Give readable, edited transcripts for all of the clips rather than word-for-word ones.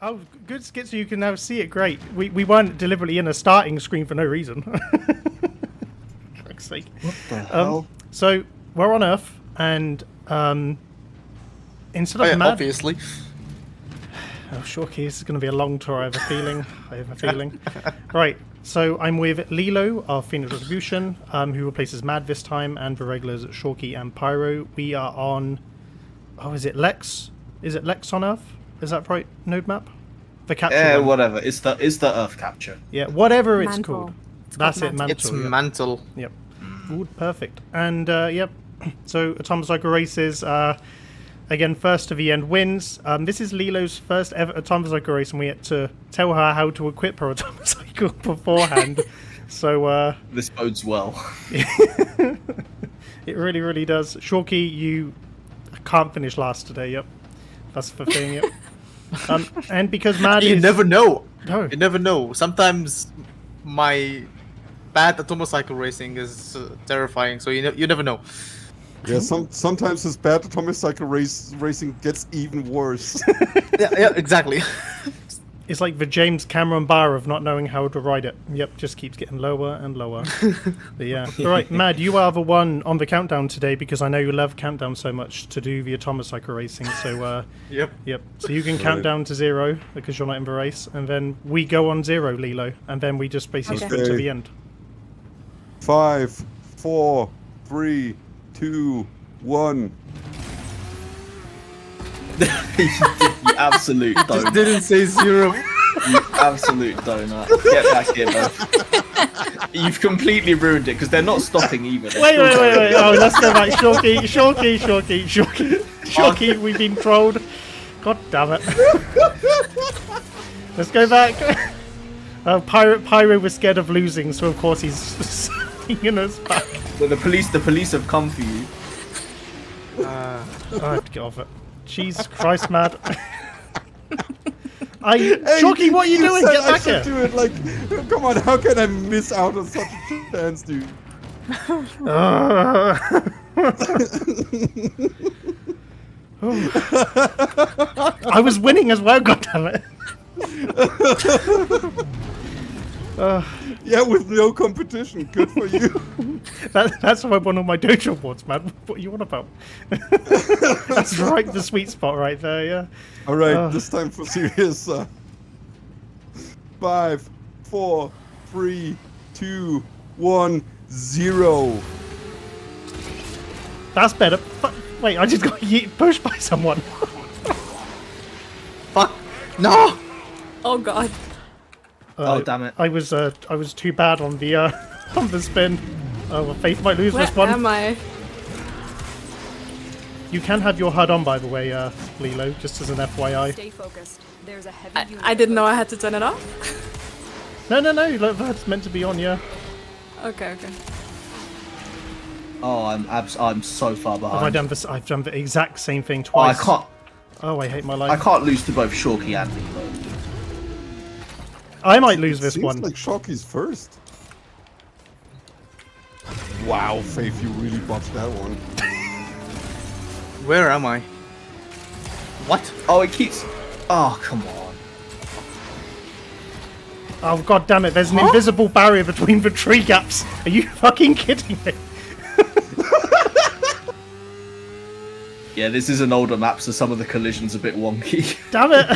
Oh, good skit, so you can now see it. Great. We weren't deliberately in a starting screen for no reason. For fuck's sake. What the hell? So we're on Earth, and instead of obviously. Oh, Shorky, this is going to be a long tour. I have a feeling. Right. So I'm with Lilo, our Phoenix Retribution, who replaces Mad this time, and the regulars Shorky and Pyro. We are on. Oh, is it Lex? Is it Lex on Earth? Is that right? Node map? The capture. Yeah, one. whatever. It's the Earth capture. Yeah, whatever it's Mantle. called. That's it, Mantle. It's yep. Mantle. Yep. Good, perfect. And yep. So Atomicyle Races. Again, first to the end wins. This is Lilo's first ever Atomicyle race, and we had to tell her how to equip her Atomicyle beforehand. So this bodes well. It really, really does. Shorky, you can't finish last today. Yep, that's the thing. Yep. And because Mad You is... never know. No. You never know. Sometimes my bad Atomicyle racing is terrifying. So you never know. Yeah, sometimes this bad Atomicyle racing gets even worse. yeah, exactly. It's like the James Cameron bar of not knowing how to ride it. Yep, just keeps getting lower and lower. But yeah. All right, Mad, you are the one on the countdown today because I know you love countdown so much to do the Atomicyle racing. So Yep. So you can count down to 0 because you're not in the race, and then we go on 0, Lilo, and then we just basically sprint to the end. 5, 4, 3, 2, 1. You absolute donut. Just didn't say 0. You absolute donut. Get back here, bro. You've completely ruined it because they're not stopping either. Wait. Oh, let's go back. Shorky, we've been trolled. God damn it. Let's go back. Pyro was scared of losing, so of course he's singing us back. Well, the police have come for you. I have to get off it. Jesus Christ, Mad. Shorky, what are you doing? Get back here. Do it, like, come on, how can I miss out on such a chance, dude? I was winning as well, goddammit. Yeah, with no competition. Good for you. That's why I won all my dojo awards, man. What are you on about? That's right, the sweet spot right there, yeah. Alright, this time for serious. 5, 4, 3, 2, 1, 0. That's better. Wait, I just got pushed by someone. Fuck. No! Oh god. Oh damn it! I was too bad on the on the spin. Oh, well, Faith might lose Where this one. am I? You can have your HUD on, by the way, Lilo, just as an FYI. Stay focused. There's a heavy I didn't know I had to turn it off. No, like, that's meant to be on, yeah. Okay. Oh, I'm so far behind. I've done the exact same thing Oh, I twice. can't. Oh, I hate my life. I can't lose to both Shorky and Lilo. I might lose this one. Seems like Shocky's first. Wow, Faith, you really botched that one. Where am I? What? Oh, it keeps. Oh, come on. Oh, god damn it, there's an invisible barrier between the tree gaps. Are you fucking kidding me? Yeah, this is an older map, so some of the collision's a bit wonky. Damn it.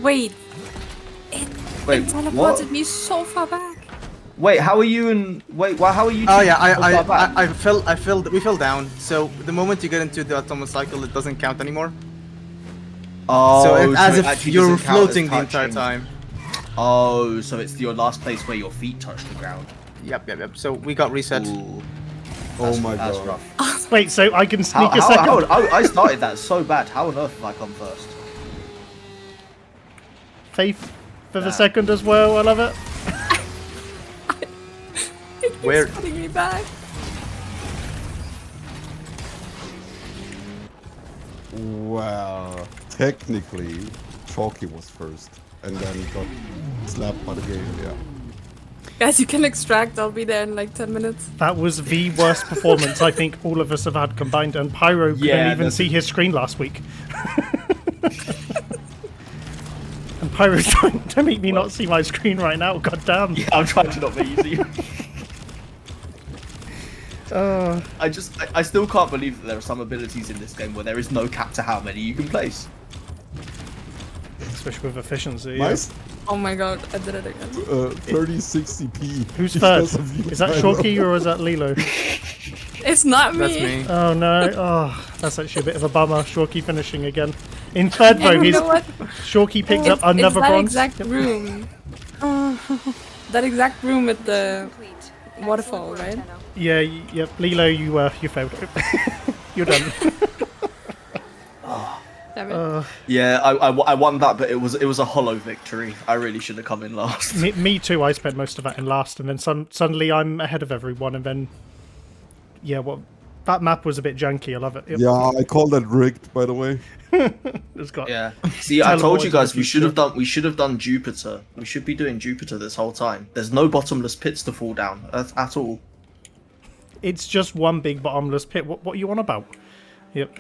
Wait. Wait, It teleported what? me so far back. Wait, how are you and wait? Well, how are you? Oh two yeah, so far back? we fell down. So the moment you get into the Atomicyle, it doesn't count anymore. Oh, So it's as it if actually you're doesn't count as floating the entire touching. time. Oh, so it's your last place where your feet touch the ground. Yep. So we got reset. Ooh, Oh my that's god. rough. Wait, so I can sneak How, a second? I started that so bad. How on earth have I come first? Faith for the second as well, I love it. It keeps Where? putting me back. Well, technically, Chalky was first, and then got slapped by the game, yeah. Guys, you can extract. I'll be there in like 10 minutes. That was the worst performance I think all of us have had combined, and Pyro couldn't even that's- see his screen last week. And Pyro's trying to make me not see my screen right now. God damn. Yeah, I'm trying to not make you see. I still can't believe that there are some abilities in this game where there is no cap to how many you can place. Especially with efficiency. My Yeah. Oh my god, I did it again. 3060p. Who's third? because of you, Is that Pyro. Shorky or is that Lilo? It's not me. That's me. Oh no. Oh, that's actually a bit of a bummer. Shorky finishing again. In third though, You he's know what? Shorky picked up It's another that bronze. exact room. That exact room with the Complete. waterfall, Excellent right? work, Tenno. Yeah, yep. Lilo, you failed. You're done. Damn it. Yeah, I won that, but it was a hollow victory. I really should have come in last. Me too. I spent most of that in last, and then suddenly I'm ahead of everyone, and then yeah, well, that map was a bit janky. I love it. Yep. Yeah, I call that rigged, by the way. It's got Yeah. See, I told you guys we Teleported should have done Jupiter. We should be doing Jupiter this whole time. There's no bottomless pits to fall down at all. It's just one big bottomless pit. What are you on about? Yep.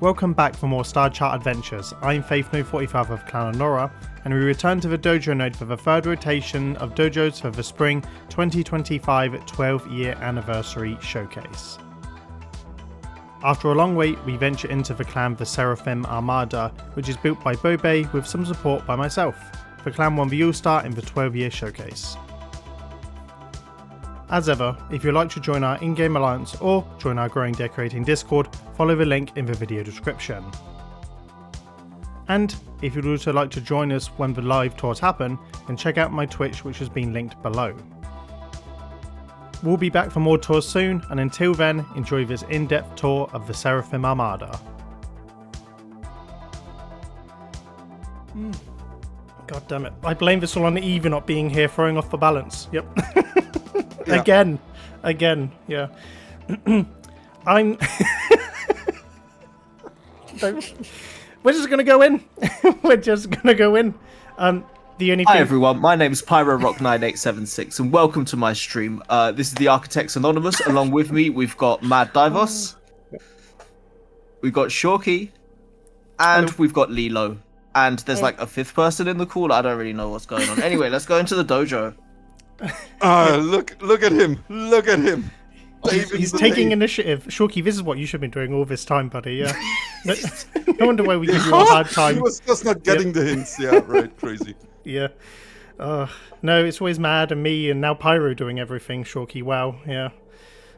Welcome back for more Star Chart adventures. I'm FaithNo45 of Clan Annora, and we return to the dojo node for the third rotation of dojos for the Spring 2025 12-year anniversary showcase. After a long wait, we venture into the clan the Seraphim Armada, which is built by Bobay with some support by myself. The clan won the All-Star in the 12-year showcase. As ever, if you'd like to join our in-game alliance or join our growing decorating Discord, follow the link in the video description. And if you'd also like to join us when the live tours happen, then check out my Twitch, which has been linked below. We'll be back for more tours soon, and until then, enjoy this in-depth tour of the Seraphim Armada. God damn it. I blame this all on Eve not being here, throwing off the balance. Yep. Yeah. Again, yeah. I'm... We're just gonna go in. We're just gonna go in. The only Hi thing... everyone, my name is Pyrorock9876 and welcome to my stream. This is the Architects Anonymous. Along with me, we've got Mad Divos, we've got Shorky, and we've got Lilo. And there's like a fifth person in the call. I don't really know what's going on. Anyway, let's go into the dojo. Look at him. Look at him. He's taking initiative. Shorky, this is what you should have been doing all this time, buddy, yeah. No wonder why we give you a hard time. He was just not getting the hints. Yeah, right. Crazy. Yeah. No, it's always Mad and me and now Pyro doing everything, Shorky. Wow, yeah.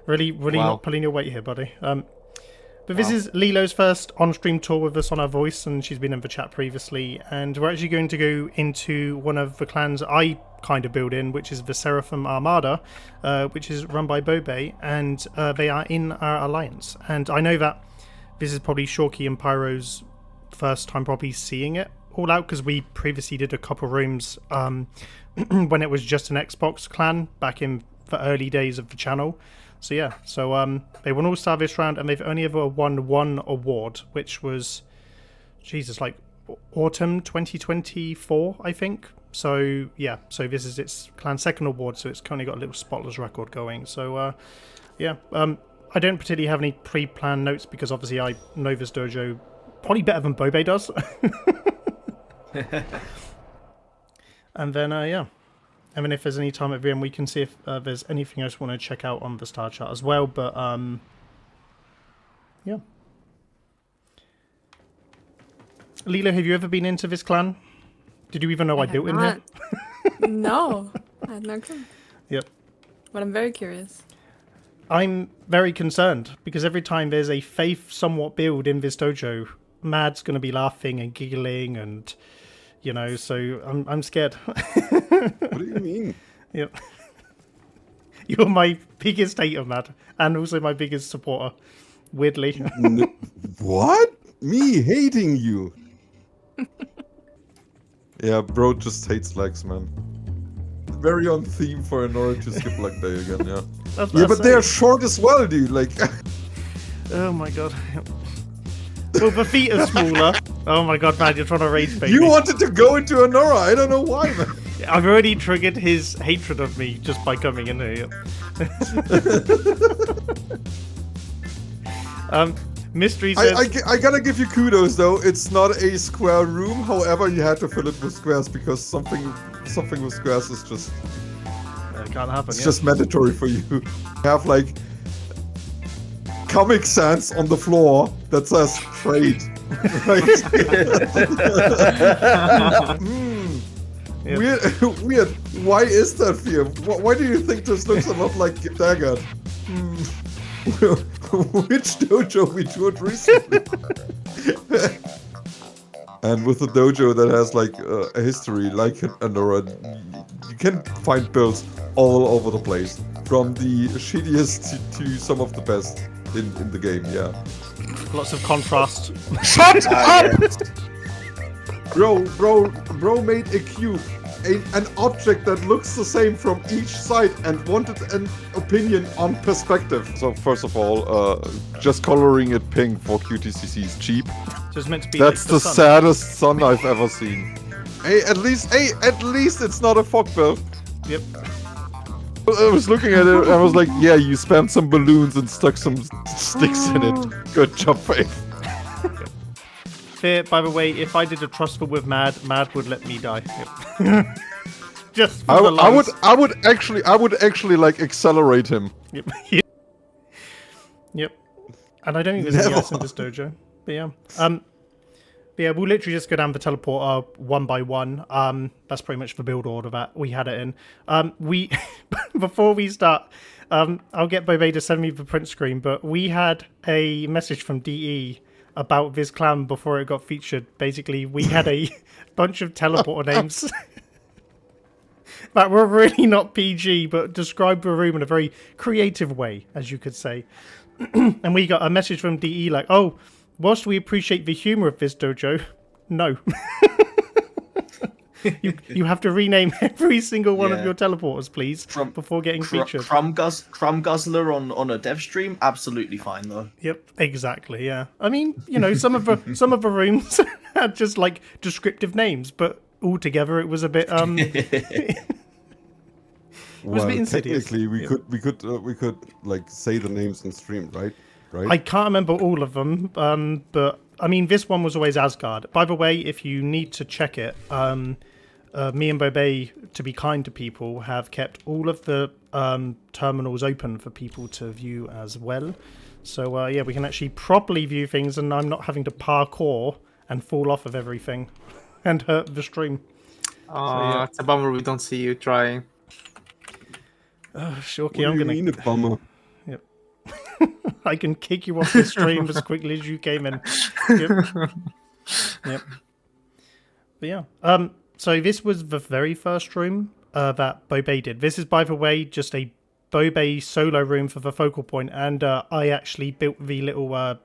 Really not pulling your weight here, buddy. But this is Lilo's first on-stream tour with us on our voice, and she's been in the chat previously. And we're actually going to go into one of the clans I kind of build in, which is the Seraphim Armada, which is run by Bobay, and they are in our alliance. And I know that this is probably Shorky and Pyro's first time probably seeing it all out, because we previously did a couple rooms when it was just an Xbox clan back in the early days of the channel. So yeah, they won All-Star this round, and they've only ever won one award, which was, Jesus, like autumn 2024, I think. So yeah, so this is its clan second award, so it's currently got a little spotless record going. So yeah, I don't particularly have any pre-planned notes because obviously I know this dojo probably better than Bobay does. And then yeah. And then if there's any time at the end, we can see if there's anything else we want to check out on the star chart as well. But yeah. Lilo, have you ever been into this clan? Did you even know I built in here? No, I had no clue. Yep. But I'm very curious. I'm very concerned because every time there's a faith somewhat build in this dojo, Mad's going to be laughing and giggling and... You know, so I'm scared. What do you mean? Yep. You're my biggest hater, Mad, and also my biggest supporter. Weirdly. What? Me hating you? Yeah, bro just hates legs, man. very on theme for Annora to skip leg day again, yeah. That's what Yeah, I but say. they're short as well, dude. Like, Oh my god. Well, the feet are smaller. Oh my god, man, you're trying to rage bait you me. wanted to go into Annora. I don't know why, man. I've already triggered his hatred of me just by coming in here. Mystery says... I gotta give you kudos though. It's not a square room. However, you had to fill it with squares because something with squares is just It can't happen, it's just mandatory for you. You have like Comic Sans on the floor that says trade. Right? Yep. Weird. Why is that, Fear? Why do you think this looks a lot like Daggett? Which dojo we toured recently? And with a dojo that has like a history like Annora, you can find builds all over the place, from the shittiest to some of the best in the game. Yeah. Lots of contrast. Shut up! Bro made a cube, an object that looks the same from each side, and wanted an opinion on perspective. So first of all, just coloring it pink for QTCC is cheap. Just meant to be That's like the sun. saddest sun I've ever seen. At least it's not a fog build. Yep. I was looking at it, and I was like, yeah, you spammed some balloons and stuck some sticks in it. Good job, Faith. Fear, by the way, if I did a trustful with Mad would let me die. Yep. Just for the lies. I would actually like accelerate him. Yep. Yep. And I don't think there's anything else in this dojo. But yeah. But yeah, we'll literally just go down the teleporter one by one. That's pretty much the build order that we had it in. We before we start, I'll get Bobay to send me the print screen, but we had a message from DE about this clan before it got featured. Basically, we had a bunch of teleporter names that were really not PG, but described the room in a very creative way, as you could say. And we got a message from DE like, oh, whilst we appreciate the humour of this dojo, no. you have to rename every single one of your teleporters, please, before getting featured. Crumb Guzzler on a dev stream, absolutely fine though. Yep, exactly. Yeah, I mean, you know, some of the rooms had just like descriptive names, but altogether it was a bit it was a bit insidious. Technically, we could like say the names on stream, right? Right. I can't remember all of them, but I mean, this one was always Asgard. By the way, if you need to check it, me and Bobay, to be kind to people, have kept all of the terminals open for people to view as well. So yeah, we can actually properly view things, and I'm not having to parkour and fall off of everything and hurt the stream. Yeah. It's a bummer we don't see you trying. Shorky, What I'm do you gonna. mean a bummer? Yep. I can kick you off the stream as quickly as you came in. Yep. Yep. But yeah. So this was the very first room that Bobay did. This is, by the way, just a Bobay solo room for the focal point, and I actually built the little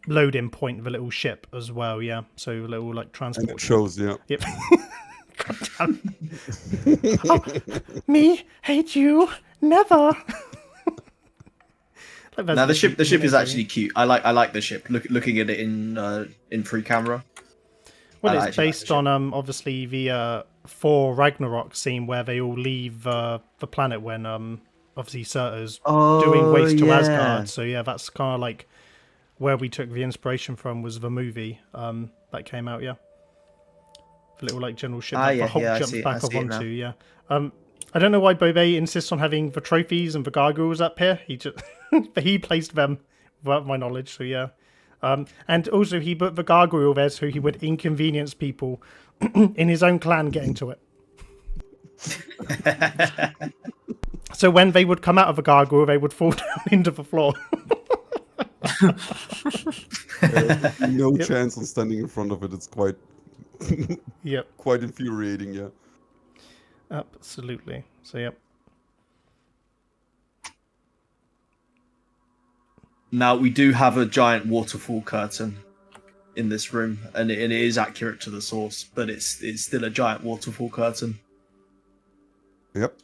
load-in point, the little ship as well. Yeah. So a little like transport. And it shows, yeah. Yep. Oh, me hate you never. Now the ship is actually cute. I like the ship. Looking at it in free camera. Well, it's based on obviously the Thor Ragnarok scene where they all leave the planet when obviously Surtur's doing Waste to Asgard. So yeah, that's kind of like where we took the inspiration from, was the movie that came out. Yeah. The little like general ship that the Hulk jumps back up onto, yeah. I don't know why Bobay insists on having the trophies and the gargoyles up here. He just he placed them without my knowledge, so yeah. And also he put the gargoyle there so he would inconvenience people in his own clan getting to it. So when they would come out of the gargoyle, they would fall down into the floor. No chance on standing in front of it. It's quite quite infuriating, yeah. Absolutely. So yep. Now we do have a giant waterfall curtain in this room, and it is accurate to the source, but it's still a giant waterfall curtain. Yep.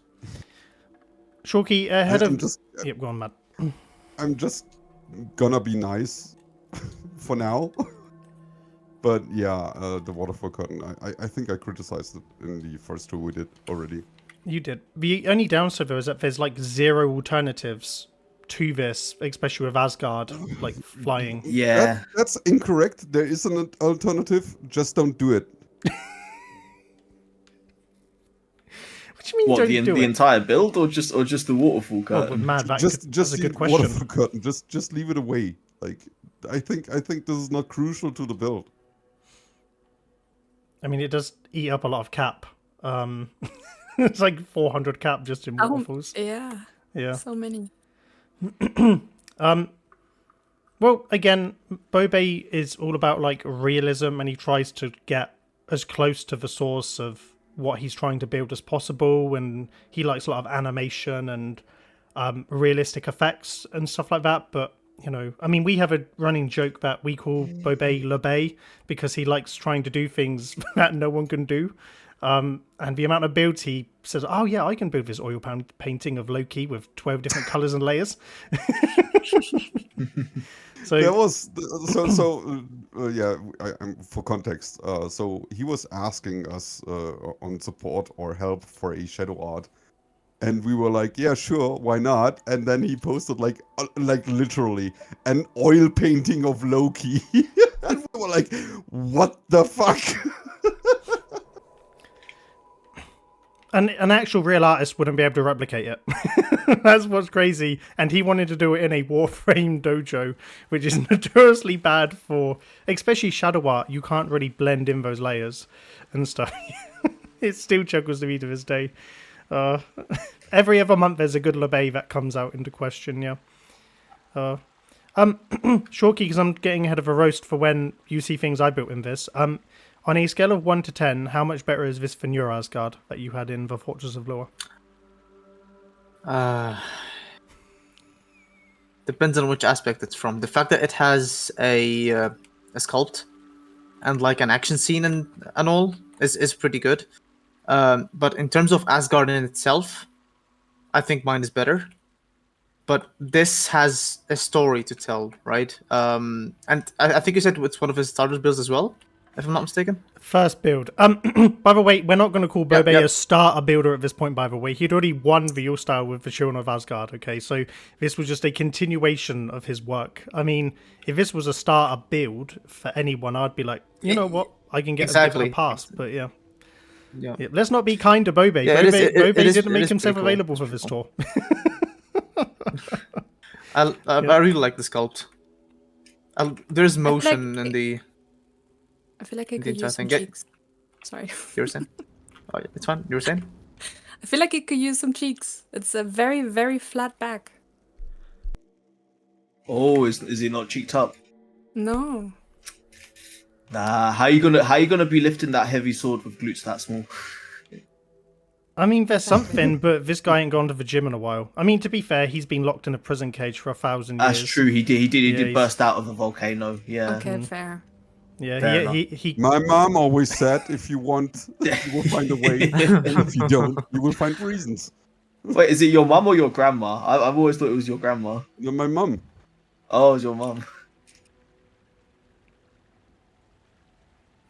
Shorky, ahead of... Just, Yep, go on, Matt. I'm just gonna be nice for now. But yeah, the waterfall curtain, I think I criticized it in the first two we did already. You did. The only downside, though, is that there's like 0 alternatives to this, especially with Asgard, like flying. Yeah. That's incorrect. There is an alternative, just don't do it. What do you mean What, don't the do it? entire build, or just the waterfall Oh, curtain? but Matt, that's Just a good the question. waterfall curtain. Just leave it away. Like I think this is not crucial to the build. I mean, it does eat up a lot of cap. It's like 400 cap just in waterfalls. Yeah. Yeah. So many. Well, again, Bobay is all about like realism, and he tries to get as close to the source of what he's trying to build as possible, and he likes a lot of animation and realistic effects and stuff like that. But you know, I mean, we have a running joke that we call Bobay Le Bay because he likes trying to do things that no one can do. And the amount of builds he says, oh yeah, I can build this oil painting of Loki with 12 different colors and layers. So There was yeah. I'm for context. So he was asking us on support or help for a shadow art, and we were like, yeah, sure, why not? And then he posted like literally an oil painting of Loki, and we were like, what the fuck? an actual real artist wouldn't be able to replicate it. That's what's crazy. And he wanted to do it in a Warframe Dojo, which is notoriously bad for, especially shadow art. You can't really blend in those layers and stuff. It still chuckles to me to this day. Every other month there's a good LeBay that comes out into question, yeah. Shorky, because I'm getting ahead of a roast for when you see things I built in this. On a scale of 1 to 10, how much better is this than your Asgard that you had in the Fortress of Lore? Depends on which aspect it's from. The fact that it has a sculpt and like an action scene and all is pretty good. But in terms of Asgard in itself, I think mine is better. But this has a story to tell, right? And I think you said it's one of his starter builds as well, if I'm not mistaken. First build. By the way, we're not going to call Bobay Yep. a starter builder at this point, by the way. He'd already won the All-Star with the Children of Asgard, okay? So this was just a continuation of his work. I mean, if this was a starter build for anyone, I'd be like, you know what? I can get Exactly. a pass, but yeah. Yeah. Yeah, let's not be kind to Bobay. Yeah, Bobay it is didn't make himself pretty cool. available for this tour. I really like the sculpt. There's motion like in the. I feel like I The could entire use some thing. cheeks. Sorry. You were saying? Oh, yeah, it's fine. You were saying? I feel like it could use some cheeks. It's a very, very flat back. Oh, is he not cheeked up? No. Nah, how you gonna be lifting that heavy sword with glutes that small? I mean, there's something, but this guy ain't gone to the gym in a while. I mean, to be fair, he's been locked in a prison cage for 1,000 years. That's true. He Yeah, did he's- burst out of the volcano. Yeah. Okay, fair. Yeah, Fair he My mom always said, if you want, you will find a way. And if you don't, you will find reasons. Wait, is it your mum or your grandma? I've always thought it was your grandma. You're my mom. Oh, it's your mum.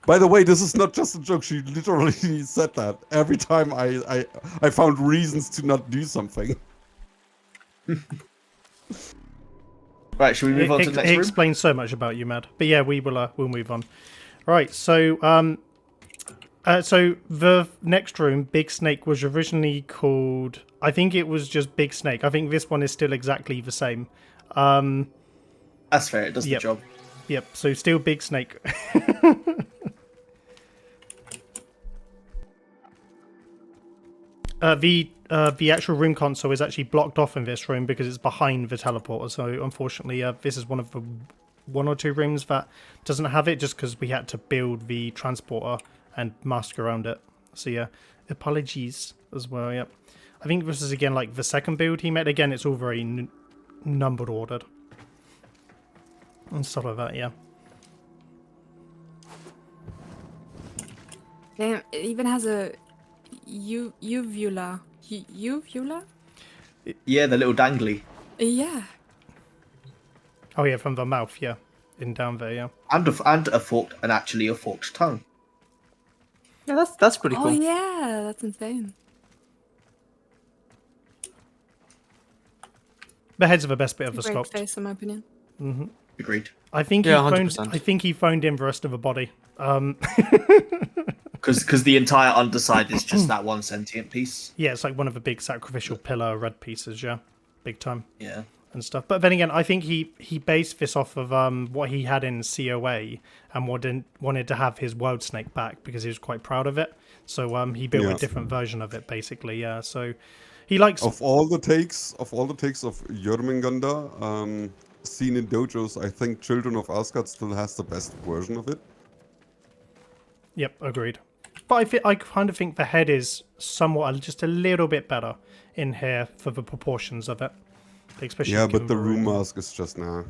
By the way, this is not just a joke. She literally said that every time I found reasons to not do something. Right, should we move on to the next It room? explains so much about you, Mad. But yeah, we'll move on. Right, so so the next room, Big Snake, was originally called. I think it was just Big Snake. I think this one is still exactly the same. That's fair. It does Yep. the job. Yep. So still Big Snake. The actual room console is actually blocked off in this room because it's behind the teleporter. So unfortunately, this is one of the 1 or 2 rooms that doesn't have it, just because we had to build the transporter and mask around it. So yeah, apologies as well. Yep. I think this is again like the second build he made. Again, it's all very numbered ordered and stuff like that. Yeah. Damn, it even has a uvula. Uvula? Yeah, the little dangly. Yeah. Oh yeah, from the mouth, yeah, in down there, yeah. And actually a forked tongue. Yeah, that's pretty Oh cool. yeah, that's insane. The head's the best bit of the Great sculpt. face, in my opinion. Agreed. I think Yeah, he 100%. phoned. I think he phoned in the rest of the body. Because the entire underside is just that one sentient piece. Yeah, it's like one of the big sacrificial pillar red pieces. Yeah, big time. Yeah. And stuff. But then again, I think he based this off of what he had in COA and wanted to have his world snake back because he was quite proud of it. So he built a different version of it, basically. Yeah. So he likes Of all the takes of Jormungandr seen in dojos, I think Children of Asgard still has the best version of it. Yep, agreed. But I kind of think the head is somewhat just a little bit better in here for the proportions of it. Especially Yeah, but given the room mask is just Yeah,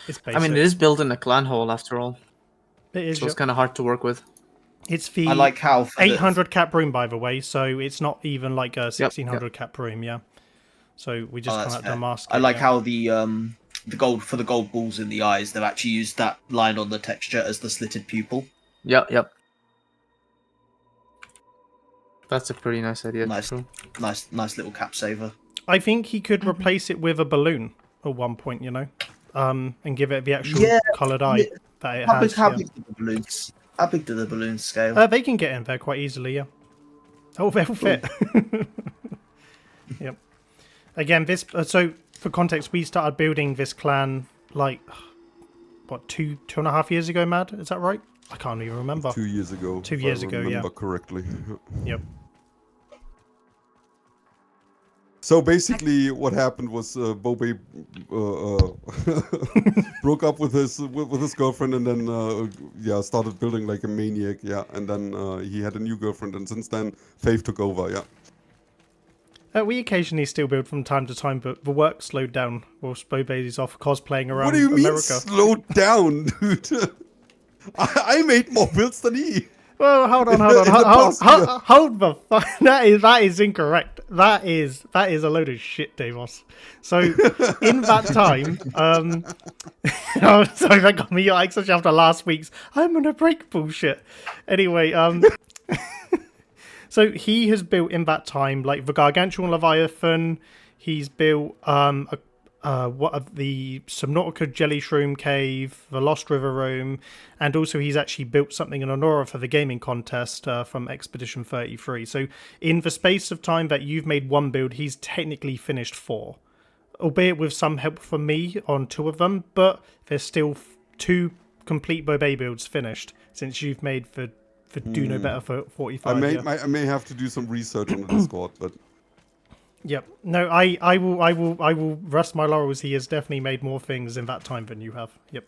it's basic. I mean, it is built in a clan hole after all, It is. so it's Yep. kind of hard to work with. It's the I like how 800 cap room, by the way, so it's not even like a 1600 cap room, yeah. So we just that's kind of fair. have to mask I it, like yeah. how the gold balls in the eyes, they've actually used that line on the texture as the slitted pupil. Yep. That's a pretty nice idea. Nice. True. Nice little cap saver. I think he could replace it with a balloon at one point, you know, and give it the actual coloured eye that it has. How big do the balloons? How big do the balloons scale? They can get in there quite easily, yeah. Oh, they'll fit. Yep. Again, this. So for context, we started building this clan like what 2.5 years ago. Mad, is that right? I can't even remember. 2 years ago. 2 if years I ago, yeah. remember correctly. Yep. So basically, what happened was Bobay broke up with his girlfriend, and then started building like a maniac. Yeah, and then he had a new girlfriend, and since then, Faith took over. Yeah. We occasionally still build from time to time, but the work slowed down whilst Bobay's off cosplaying around What do you mean America. slowed down, dude? I made more builds than he. Well, hold on. In the past year. Hold the fuck. That is incorrect. That is a load of shit, Davos. So in that time, oh, sorry, that got me like such after last week's. I'm gonna break bullshit. Anyway, so he has built in that time like the Gargantuan Leviathan. He's built the Subnautica Jelly Shroom Cave, the Lost River Room, and also he's actually built something in Annora for the gaming contest from Expedition 33. So in the space of time that you've made one build, he's technically finished 4, albeit with some help from me on 2 of them, but there's still 2 complete Bobay builds finished since you've made the Do No Better for 45. I may have to do some research on the Discord, but. Yep. No, I will rest my laurels. He has definitely made more things in that time than you have. Yep.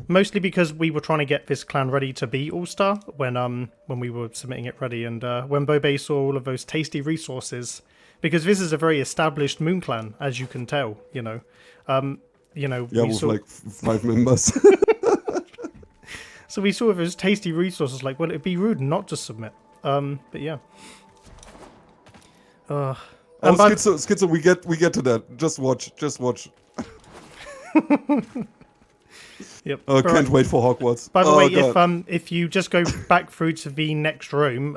Mostly because we were trying to get this clan ready to be All-Star when we were submitting it ready, and when Bobay saw all of those tasty resources, because this is a very established Moon clan, as you can tell. Yeah, with like 5 members. So we saw those tasty resources. Like, well, it'd be rude not to submit. But yeah. Schizo, we get to that. Just watch. Yep. Can't wait for Hogwarts. By the way, God. if you just go back through to the next room,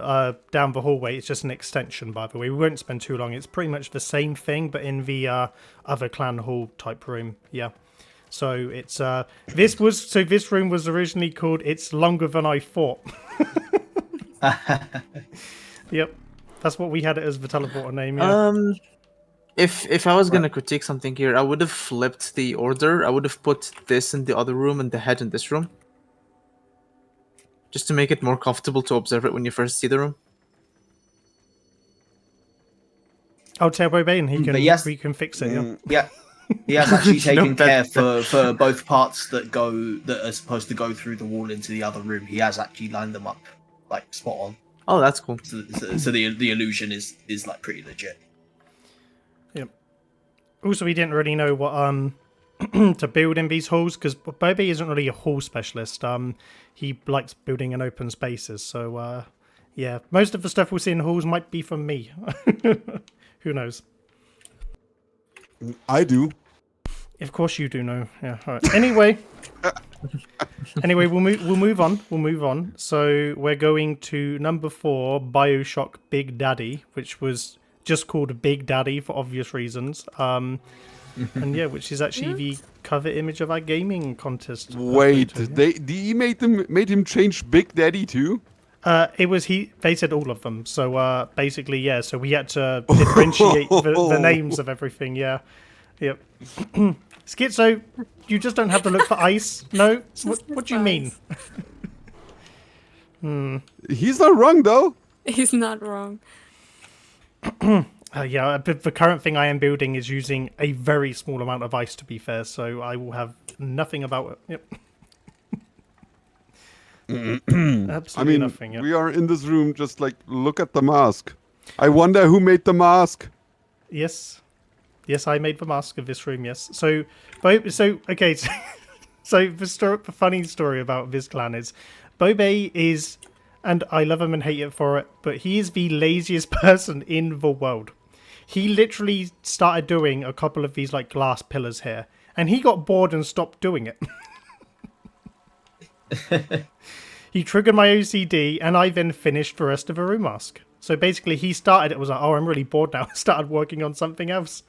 down the hallway, it's just an extension. By the way, we won't spend too long. It's pretty much the same thing, but in the other clan hall type room. Yeah. So it's this room was originally called "It's Longer Than I Thought." Yep, that's what we had it as the teleporter name. Yeah. If I was gonna critique something here, I would have flipped the order. I would have put this in the other room and the head in this room, just to make it more comfortable to observe it when you first see the room. I'll tell Bobay and we can fix it. Yeah. Yeah. He has actually taken No, care for both parts that are supposed to go through the wall into the other room. He has actually lined them up like spot on. Oh, that's cool. So the illusion is like pretty legit. Yep. Also, we didn't really know what to build in these halls, because Bobay isn't really a hall specialist. He likes building in open spaces, so yeah, most of the stuff we'll see in halls might be from me. Who knows? I do. Of course you do know. Yeah. All right. Anyway, we'll move on. So we're going to number 4, BioShock Big Daddy, which was just called Big Daddy for obvious reasons. And yeah, which is actually the cover image of our gaming contest. Wait, photo, yeah. they made him change Big Daddy too? They said all of them. So basically, yeah. So we had to differentiate the names of everything. Yeah. Yep. Schizo, you just don't have to look for ice. No. What do you mean? He's not wrong though. He's not wrong. Yeah, the current thing I am building is using a very small amount of ice, to be fair, so I will have nothing about it. Yep. Absolutely I mean, nothing. Yep. we are in this room. Just like look at the mask. I wonder who made the mask. Yes, I made the mask of this room. Yes. So okay. So the funny story about this clan is, Bobay is, and I love him and hate it for it, but he is the laziest person in the world. He literally started doing a couple of these like glass pillars here, and he got bored and stopped doing it. He triggered my OCD, and I then finished the rest of the room mask. So basically, he started it, was like, oh, I'm really bored now. Started working on something else.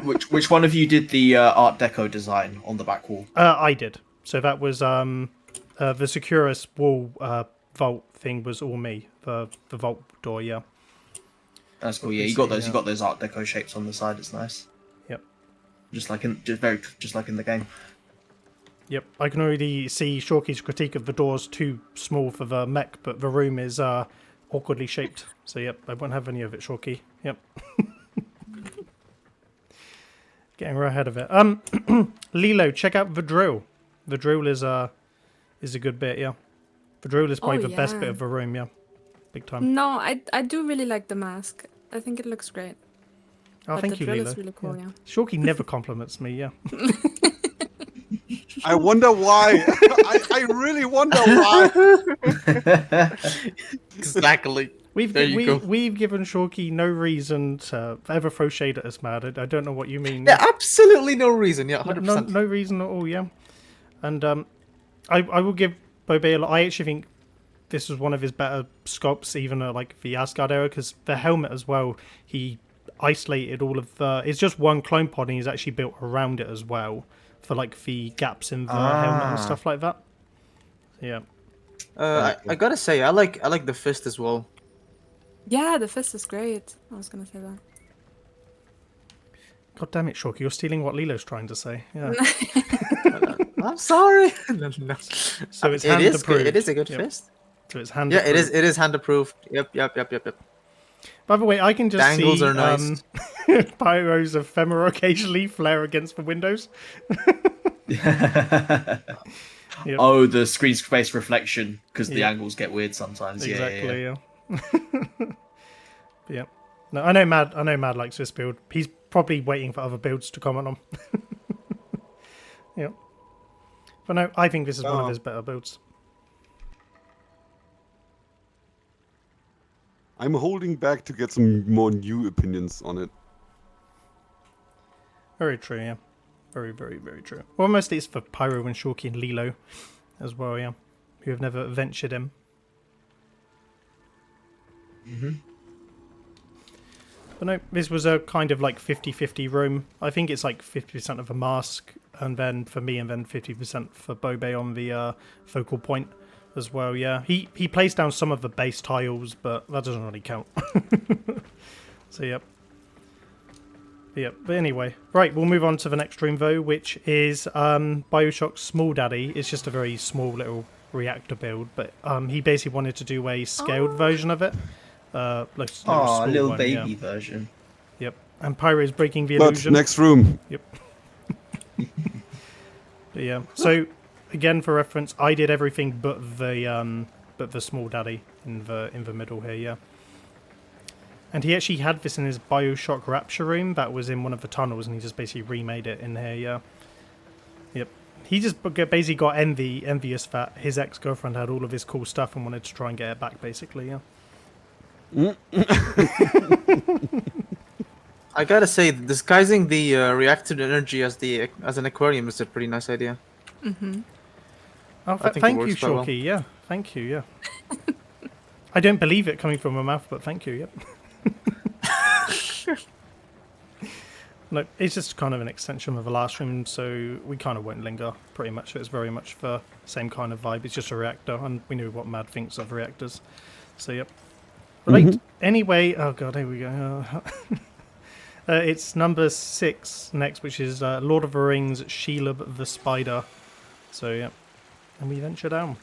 Which one of you did the Art Deco design on the back wall? I did. So that was the Securus wall vault thing was all me. The vault door, yeah. That's cool. Yeah, you got those. You got those Art Deco shapes on the side. It's nice. Yep. Just like in the game. Yep. I can already see Shorky's critique of the doors too small for the mech, but the room is awkwardly shaped. So yep, I won't have any of it, Shorky. Yep. Getting right ahead of it. Lilo, check out the drill. The drill is a good bit, yeah. The drill is probably the best bit of the room, yeah. Big time. No, I do really like the mask. I think it looks great. Oh, But thank the you, drill Lilo. is really cool, yeah. Shorky never compliments me, yeah. I wonder why. I really wonder why. Exactly. We've given Shorky no reason to ever throw shade at us, Mad. I don't know what you mean. Yeah, absolutely no reason. Yeah, 100%. No reason at all, yeah. And I will give Bobay a lot. I actually think this was one of his better sculpts, even like the Asgard era, because the helmet as well, he isolated all of the... It's just one clone pod, and he's actually built around it as well, for like the gaps in the helmet and stuff like that. Yeah. I gotta say, I like the fist as well. Yeah, the fist is great. I was gonna say that. God damn it, Shorky, you're stealing what Lilo's trying to say. Yeah. I'm sorry. No. So it's hand approved. It is a good fist. So it's hand Yeah, approved. it is hand approved. Yep. By the way, I can just The angles see are nice. Pyro's ephemera occasionally flare against the windows. Yep. Oh, the screen space reflection, because the Yeah. angles get weird sometimes. Exactly, yeah. Yeah. No, I know Mad likes this build. He's probably waiting for other builds to comment on. Yeah. But no, I think this is one of his better builds. I'm holding back to get some more new opinions on it. Very true, yeah. Very, very, very true. Well, mostly it's for Pyro and Shorky and Lilo as well, yeah. Who have never ventured in. But no, this was a kind of like 50-50 room. I think it's like 50% of a mask, and then for me, and then 50% for Bobay on the focal point as well, yeah. He placed down some of the base tiles, but that doesn't really count. So, yep. But anyway, right, we'll move on to the next room though, which is BioShock's Small Daddy. It's just a very small little reactor build, but he basically wanted to do a scaled version of it. A little one, baby yeah. version. Yep, and Pyro is breaking the But illusion. next room. Yep. But yeah, so again for reference, I did everything but the Small Daddy in the middle here, yeah. And he actually had this in his BioShock Rapture room that was in one of the tunnels, and he just basically remade it in here, yeah. he just basically got envious that his ex-girlfriend had all of his cool stuff and wanted to try and get it back, basically, yeah. I gotta say, disguising the reactor energy as an aquarium is a pretty nice idea. Mm-hmm. Oh, I think it thank you, works quite well. Shorky, yeah. Thank you, yeah. I don't believe it coming from my mouth, but thank you, yep. Look, it's just kind of an extension of the last room, so we kind of won't linger, pretty much. It's very much the same kind of vibe. It's just a reactor, and we know what Mad thinks of reactors. So, yep. Right, anyway, oh god, here we go. It's number 6 next, which is Lord of the Rings, Shelob the Spider. So, yep. And we venture down.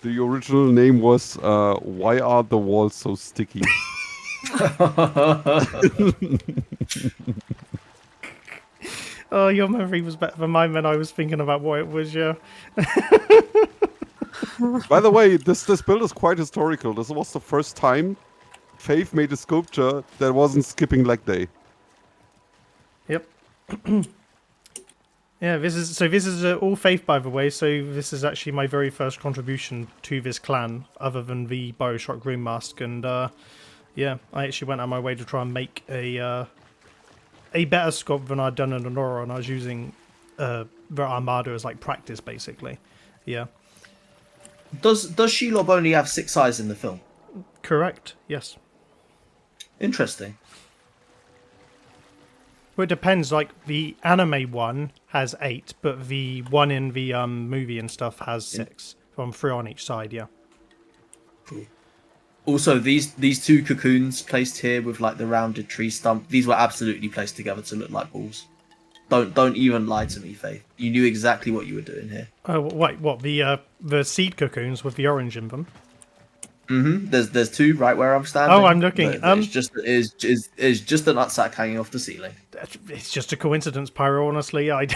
The original name was Why Are the Walls So Sticky? Oh, your memory was better than mine when I was thinking about what it was, yeah. By the way, this build is quite historical. This was the first time Faith made a sculpture that wasn't skipping leg day. Yep. Yeah, this is all Faith, by the way. So this is actually my very first contribution to this clan, other than the Bioshock Green Mask, and yeah, I actually went out of my way to try and make a better sculpt than I'd done in Annora, and I was using the Armada as like practice, basically. Yeah. Does Shelob only have 6 eyes in the film? Correct. Yes. Interesting. Well, it depends. Like the anime one has 8, but the one in the movie and stuff has 6. From 3 on each side. Yeah. Also, these 2 cocoons placed here with like the rounded tree stump, these were absolutely placed together to look like balls. Don't even lie to me, Faith. You knew exactly what you were doing here. Oh wait, what the seed cocoons with the orange in them? Mm-hmm. There's 2 right where I'm standing. Oh, I'm looking. It's just a nutsack hanging off the ceiling. It's just a coincidence, Pyro. Honestly, I did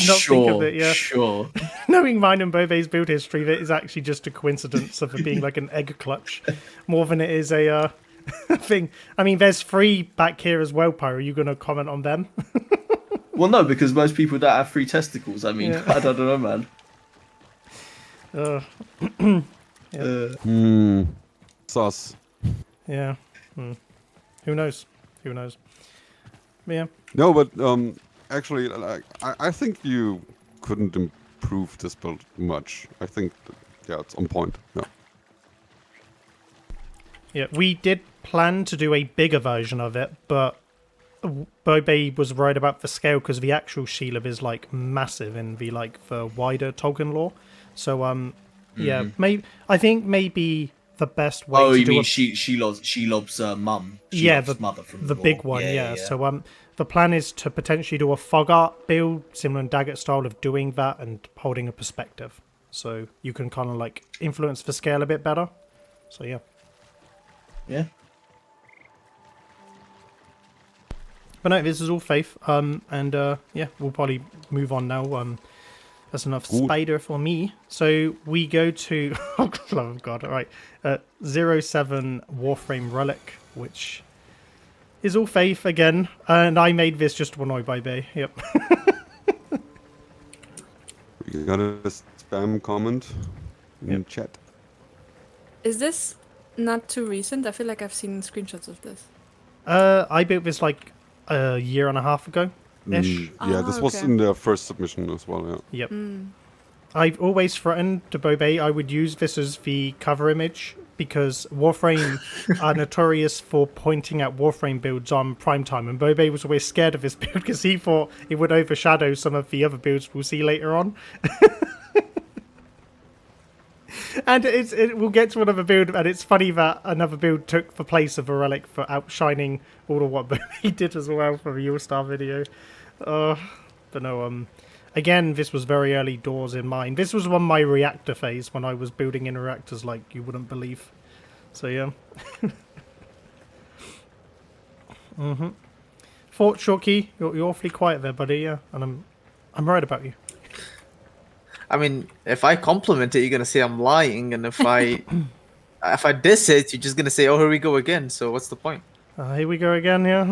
not think of it. Yeah, sure. Knowing mine and Bobay's build history, that is actually just a coincidence of it being like an egg clutch, more than it is a thing. I mean, there's 3 back here as well, Pyro. Are you going to comment on them? Well, no, because most people don't have 3 testicles. I mean, Yeah. I don't know, man. Sus. Yeah. Who knows? Who knows? Yeah. No, but actually, like, I think you couldn't improve this build much. I think, yeah, it's on point. Yeah. Yeah, we did plan to do a bigger version of it, but Bobay was worried about the scale because the actual Shelob is like massive in the wider Tolkien lore. So yeah, I think maybe the best way. Oh, to you do mean a, Shelob's mum? yeah, Shelob's mother from the lore. big one. Yeah. So the plan is to potentially do a fog art build, similar in Daggett style of doing that and holding a perspective, so you can kind of like influence the scale a bit better. So yeah. Yeah. But no, this is all Faith. And yeah, we'll probably move on now. That's enough spider for me. So we go to oh god, all right. 07 Warframe Relic, which is all Faith again. And I made this just to annoy Bobay. Yep. We got a spam comment in chat. Is this not too recent? I feel like I've seen screenshots of this. I built this like a year and a half ago ish. Yeah, this was okay. in their first submission as well, yeah. Yep. I've always threatened to Bobay I would use this as the cover image because Warframe are notorious for pointing at Warframe builds on primetime, and Bobay was always scared of this build because he thought it would overshadow some of the other builds we'll see later on. And we'll get to another build, and it's funny that another build took the place of a relic for outshining all of what he did as well for the All-Star video. But no, again, this was very early doors in mine. This was on my reactor phase when I was building in reactors like you wouldn't believe. So yeah. Fort Shorky, you're awfully quiet there, buddy. Yeah, and I'm worried about you. I mean, if I compliment it, you're gonna say I'm lying, and if I diss it, you're just gonna say, "Oh, here we go again." So what's the point? Here we go again, yeah.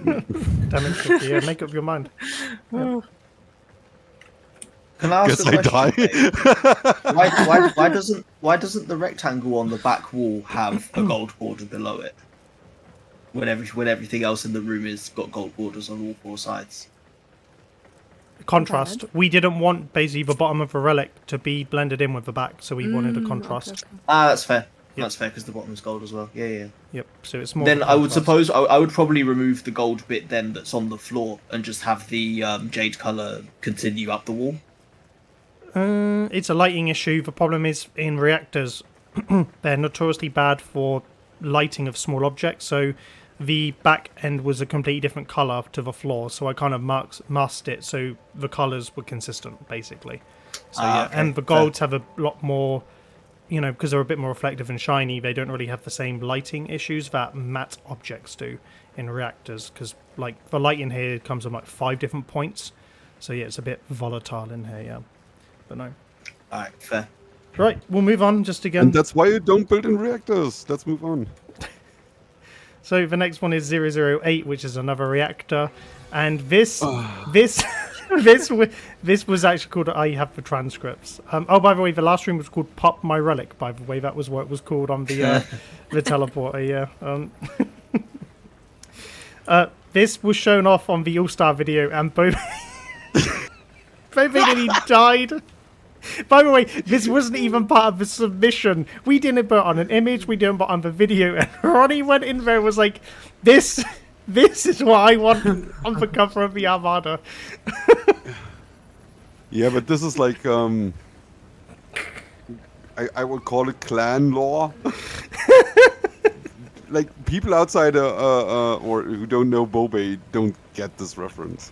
Damn it, Shorky, yeah, make up your mind. Yeah. Can I ask Guess a I question? die. Dave? Why doesn't the rectangle on the back wall have a gold border below it? When everything else in the room is got gold borders on all four sides. Contrast. Bad. We didn't want basically the bottom of a relic to be blended in with the back, so we wanted a contrast. Okay. Ah, that's fair. Yep. That's fair because the bottom's gold as well. Yeah. Yep. So it's more. Then of a I would contrast. suppose I would probably remove the gold bit then that's on the floor and just have the jade color continue up the wall. It's a lighting issue. The problem is in reactors, they're notoriously bad for lighting of small objects. So the back end was a completely different color to the floor. So I kind of masked it so the colors were consistent, basically. So yeah, Okay. and the golds have a lot more, because they're a bit more reflective and shiny. They don't really have the same lighting issues that matte objects do in reactors. Because like the light in here comes on like 5 different points. So yeah, it's a bit volatile in here. Yeah. But no. Alright, fair. Right, we'll move on just again. And that's why you don't build in reactors. Let's move on. So the next one is 008, which is another reactor, and this was actually called. I have the transcripts. Oh, by the way, the last room was called Pop My Relic. By the way, that was what it was called on the teleporter. Yeah. This was shown off on the All Star video, and Bobay nearly died. By the way, this wasn't even part of the submission. We didn't put on an image, we didn't put on the video, and Ronnie went in there and was like, this is what I want on the cover of the Armada. Yeah, but this is like I would call it clan lore. Like people outside or who don't know Bobay don't get this reference.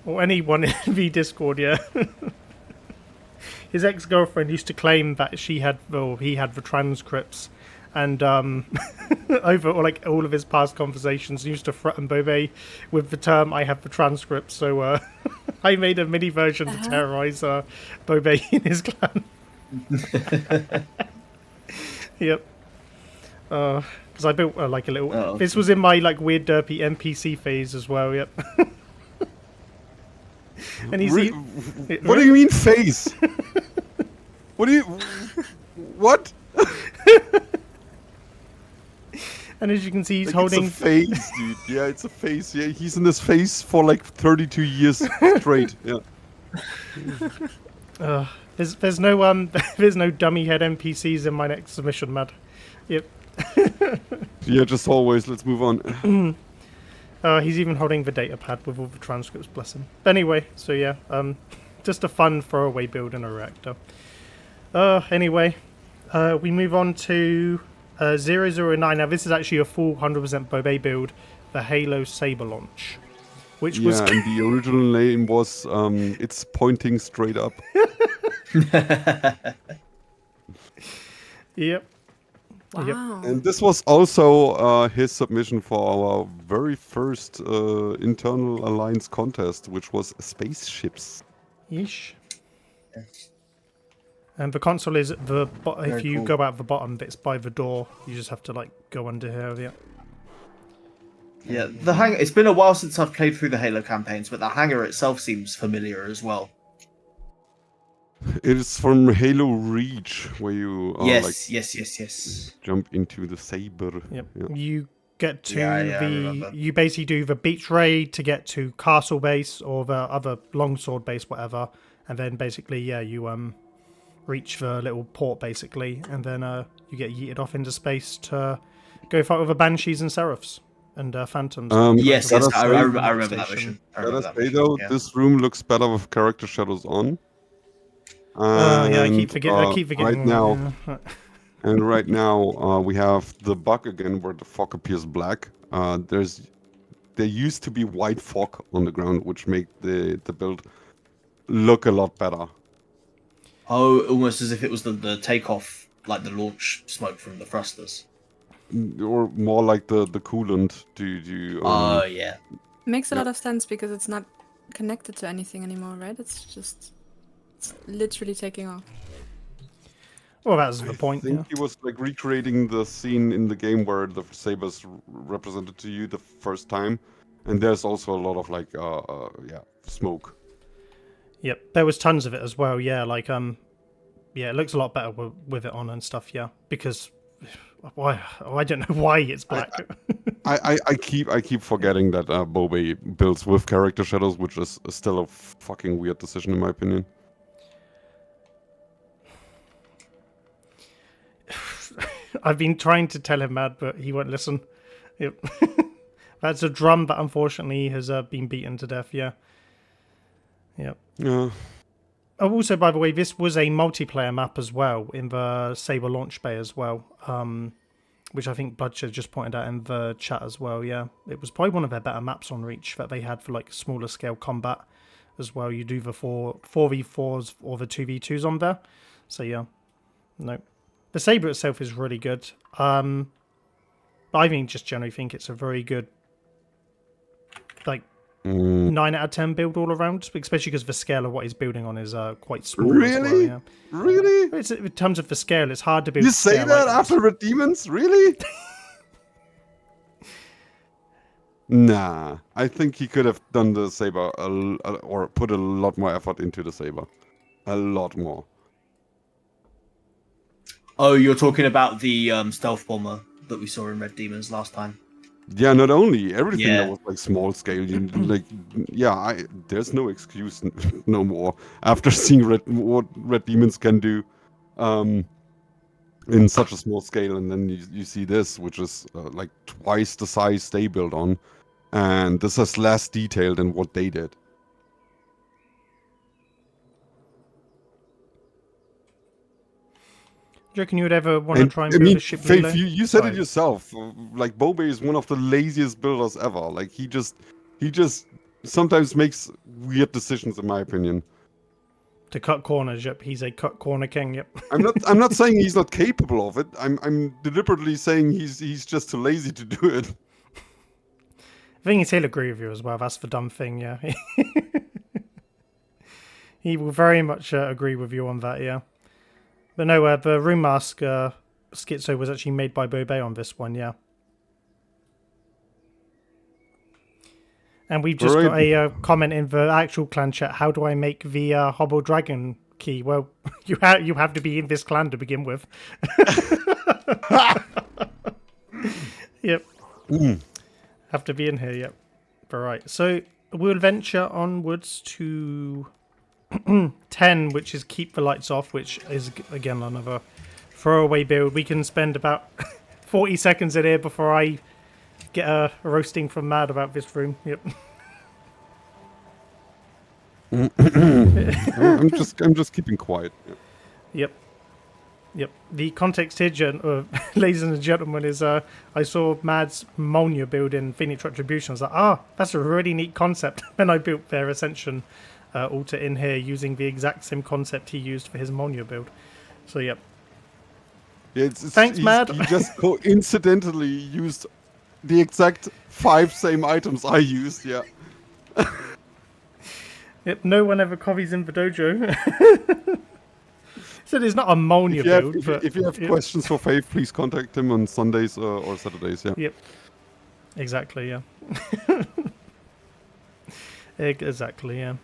Or anyone in the Discord, yeah. His ex-girlfriend used to claim that he had the transcripts, and over like all of his past conversations, he used to threaten Bobay with the term "I have the transcripts." So I made a mini version to terrorize Bobay in his clan. Yep. Because I built like a little. Oh. This was in my like weird derpy NPC phase as well. Yep. And he's What do you mean face? What do you? What? And as you can see, he's Like, holding. It's a face, dude. Yeah, it's a face. Yeah, he's in this face for like 32 years straight. Yeah. There's no there's no dummy head NPCs in my next submission, Mad. Yep. Yeah, just always. Let's move on. He's even holding the data pad with all the transcripts, bless him. But anyway, so yeah, just a fun throwaway build in a reactor. Anyway, we move on to 009. Now this is actually a full 100% Bobay build, the Halo Saber launch, which was Yeah, and the original name was it's pointing straight up. Yep. Wow. And this was also his submission for our very first internal alliance contest, which was spaceships. Yeesh. And the console is if Very you cool. go out the bottom, it's by the door. You just have to like go under here. Yeah. Yeah, the hang. It's been a while since I've played through the Halo campaigns, but the hangar itself seems familiar as well. It is from Halo Reach, where you Yes. jump into the saber. Yep. Yeah. You get to Yeah, I remember. you basically do the beach raid to get to castle base or the other longsword base, whatever, and then basically you reach the little port basically, and then you get yeeted off into space to go fight with the banshees and seraphs and phantoms. Yes, Let us I say- remember that mission. Let us say though, this room looks better with character shadows on. Yeah, I keep And, forgetting. Right now, Yeah. and right now we have the bug again where the fog appears black. There used to be white fog on the ground, which make the build look a lot better. Oh, almost as if it was the takeoff, like the launch smoke from the thrusters. Or more like the coolant to Oh yeah. Makes a lot of sense because it's not connected to anything anymore, right? It's literally taking off. Well, that's the point. I think Yeah. he was like recreating the scene in the game where the sabers represented to you the first time, and there's also a lot of like smoke. Yep, there was tons of it as well. Yeah, like yeah, it looks a lot better with it on and stuff. Yeah, because why? Oh, I don't know why it's black. I keep forgetting that Bobay builds with character shadows, which is still a fucking weird decision in my opinion. I've been trying to tell him, Mad, but he won't listen. Yep. That's a drum that unfortunately has been beaten to death. Yeah. Yep. Yeah. Oh, also, by the way, this was a multiplayer map as well in the Saber launch bay as well, which I think Bloodshed just pointed out in the chat as well. Yeah, it was probably one of their better maps on Reach that they had for like smaller scale combat as well. You do the 4v4s or the 2v2s on there. So yeah, no, the Saber itself is really good. But I just generally think it's a very good, like, 9 out of 10 build all around, especially because the scale of what he's building on is quite small. Really? As well, yeah. Really? In terms of the scale, it's hard to build. You say scale that items. after Red Demons? Really? Nah, I think he could have done the Saber or put a lot more effort into the Saber. A lot more. Oh, you're talking about the stealth bomber that we saw in Red Demons last time. Yeah, not only everything Yeah. that was like small scale, like yeah, there's no excuse no more after seeing what Red Demons can do, in such a small scale, and then you see this, which is like twice the size they built on, and this is less detailed than what they did. Do you reckon you would ever want to try and build a ship? Faith, Lilo? you said Sorry. it yourself. Like Bobay is one of the laziest builders ever. Like he just sometimes makes weird decisions, in my opinion. To cut corners, yep. He's a cut corner king, yep. I'm not saying he's not capable of it. I'm deliberately saying he's just too lazy to do it. The thing is, he'll agree with you as well. That's the dumb thing, yeah. He will very much agree with you on that, yeah. But no, the Room Mask schizo was actually made by Bobay on this one, yeah. And we've just got a comment in the actual clan chat. How do I make the Hobble Dragon key? Well, you have to be in this clan to begin with. Yep. Have to be in here, yep. All right. So we'll venture onwards to 10, which is Keep the Lights Off, which is, again, another throwaway build. We can spend about 40 seconds in here before I get a roasting from Mad about this room. Yep. I'm just keeping quiet. Yep. The context here, ladies and gentlemen, is I saw Mad's Molnir build in Phoenix Retribution. I was like, that's a really neat concept. And I built their Ascension altar in here using the exact same concept he used for his Molnir build. So, yep. Yeah, Thanks, Mad. He just coincidentally used the exact 5 same items I used, yeah. Yep, no one ever copies in the dojo. So it's not a Molnir build. If you have questions for Faith, please contact him on Sundays or Saturdays, yeah. Yep. Exactly, yeah. Exactly, yeah.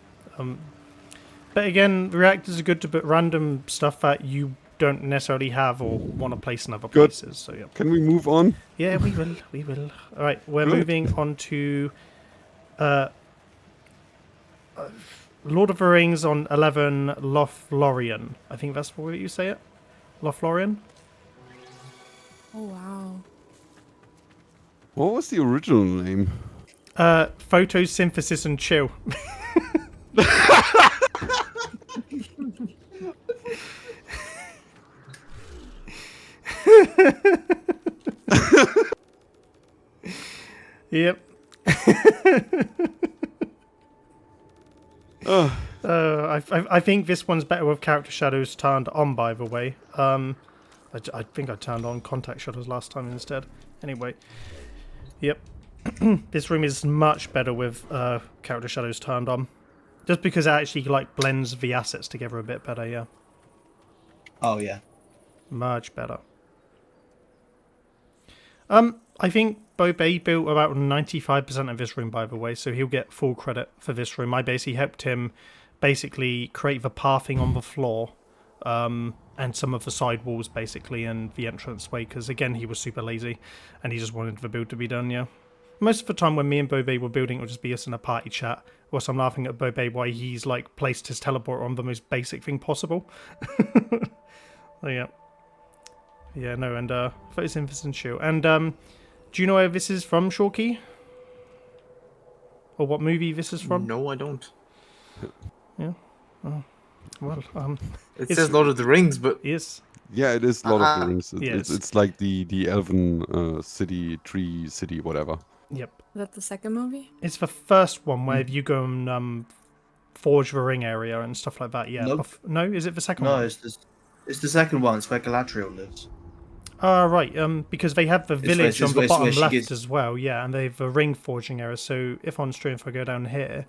But again, reactors are good to put random stuff that you don't necessarily have or want to place in other places. So yeah. Can we move on? Yeah, we will. All right, we're moving on to Lord of the Rings on 11 Lothlorien. I think that's the way you say it. Lothlorien. Oh wow. What was the original name? Photosynthesis and chill. Yep. I think this one's better with character shadows turned on, by the way. I think I turned on contact shadows last time instead. Anyway. Yep. This room is much better with character shadows turned on. Just because it actually like blends the assets together a bit better, yeah. Oh yeah. Much better. I think Bobay built about 95% of this room, by the way, so he'll get full credit for this room. I basically helped him basically create the pathing on the floor, and some of the side walls, basically, and the entranceway, because, again, he was super lazy, and he just wanted the build to be done, yeah. Most of the time when me and Bobay were building, it would just be us in a party chat, whilst I'm laughing at Bobay why he's, like, placed his teleporter on the most basic thing possible. So, yeah. Yeah, no, and, photosynthesis and shield. And, do you know where this is from, Shorky? Or what movie this is from? No, I don't. Yeah. Oh. Well, It says Lord of the Rings, but yes. Yeah, it is Lord of the Rings. Yes. It's like the elven city, tree city, whatever. Yep. Is that the second movie? It's the first one where you go and forge the ring area and stuff like that. Yeah. Nope. No, is it the second No, one? it's the second one. It's where Galadriel lives. Right. Because they have the village on the where bottom she left gets- as well. Yeah, and they have a ring forging area. So if on stream, if I go down here,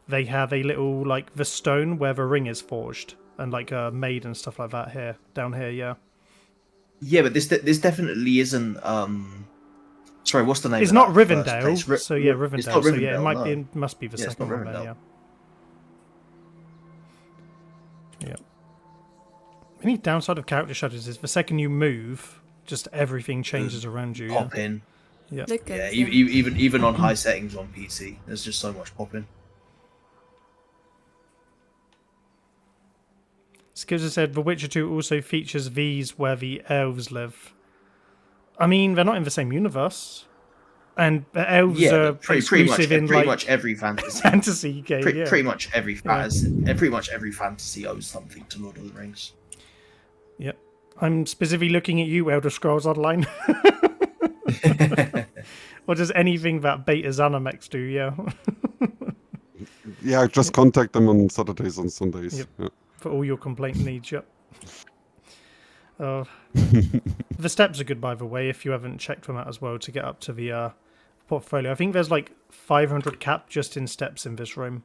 they have a little like the stone where the ring is forged and like made and stuff like that here down here. Yeah. Yeah, but this definitely isn't. Sorry, what's the name? It's of not that first Rivendell. place? So yeah, Rivendell. It's not So yeah, Rivendell, no. it must be the Yeah, it's second not one there. Rivendell. Yeah. Yeah. Any downside of character shadows is the second you move, just everything changes around you. Yeah. Pop in. Yeah. Look Yeah, at even on high settings on PC, there's just so much popping. Skizzer said The Witcher 2 also features these where the elves live. I mean, they're not in the same universe. And the elves are exclusive in pretty like much every fantasy. fantasy game. Yeah. Pretty much every fantasy owes something to Lord of the Rings. Yep. I'm specifically looking at you, Elder Scrolls Online. Or does anything that Beta Zanamex do, yeah. Yeah, just contact them on Saturdays and Sundays. Yep. Yeah. For all your complaint needs, yep. The steps are good, by the way, if you haven't checked them out as well, to get up to the portfolio. I think there's like 500 cap just in steps in this room,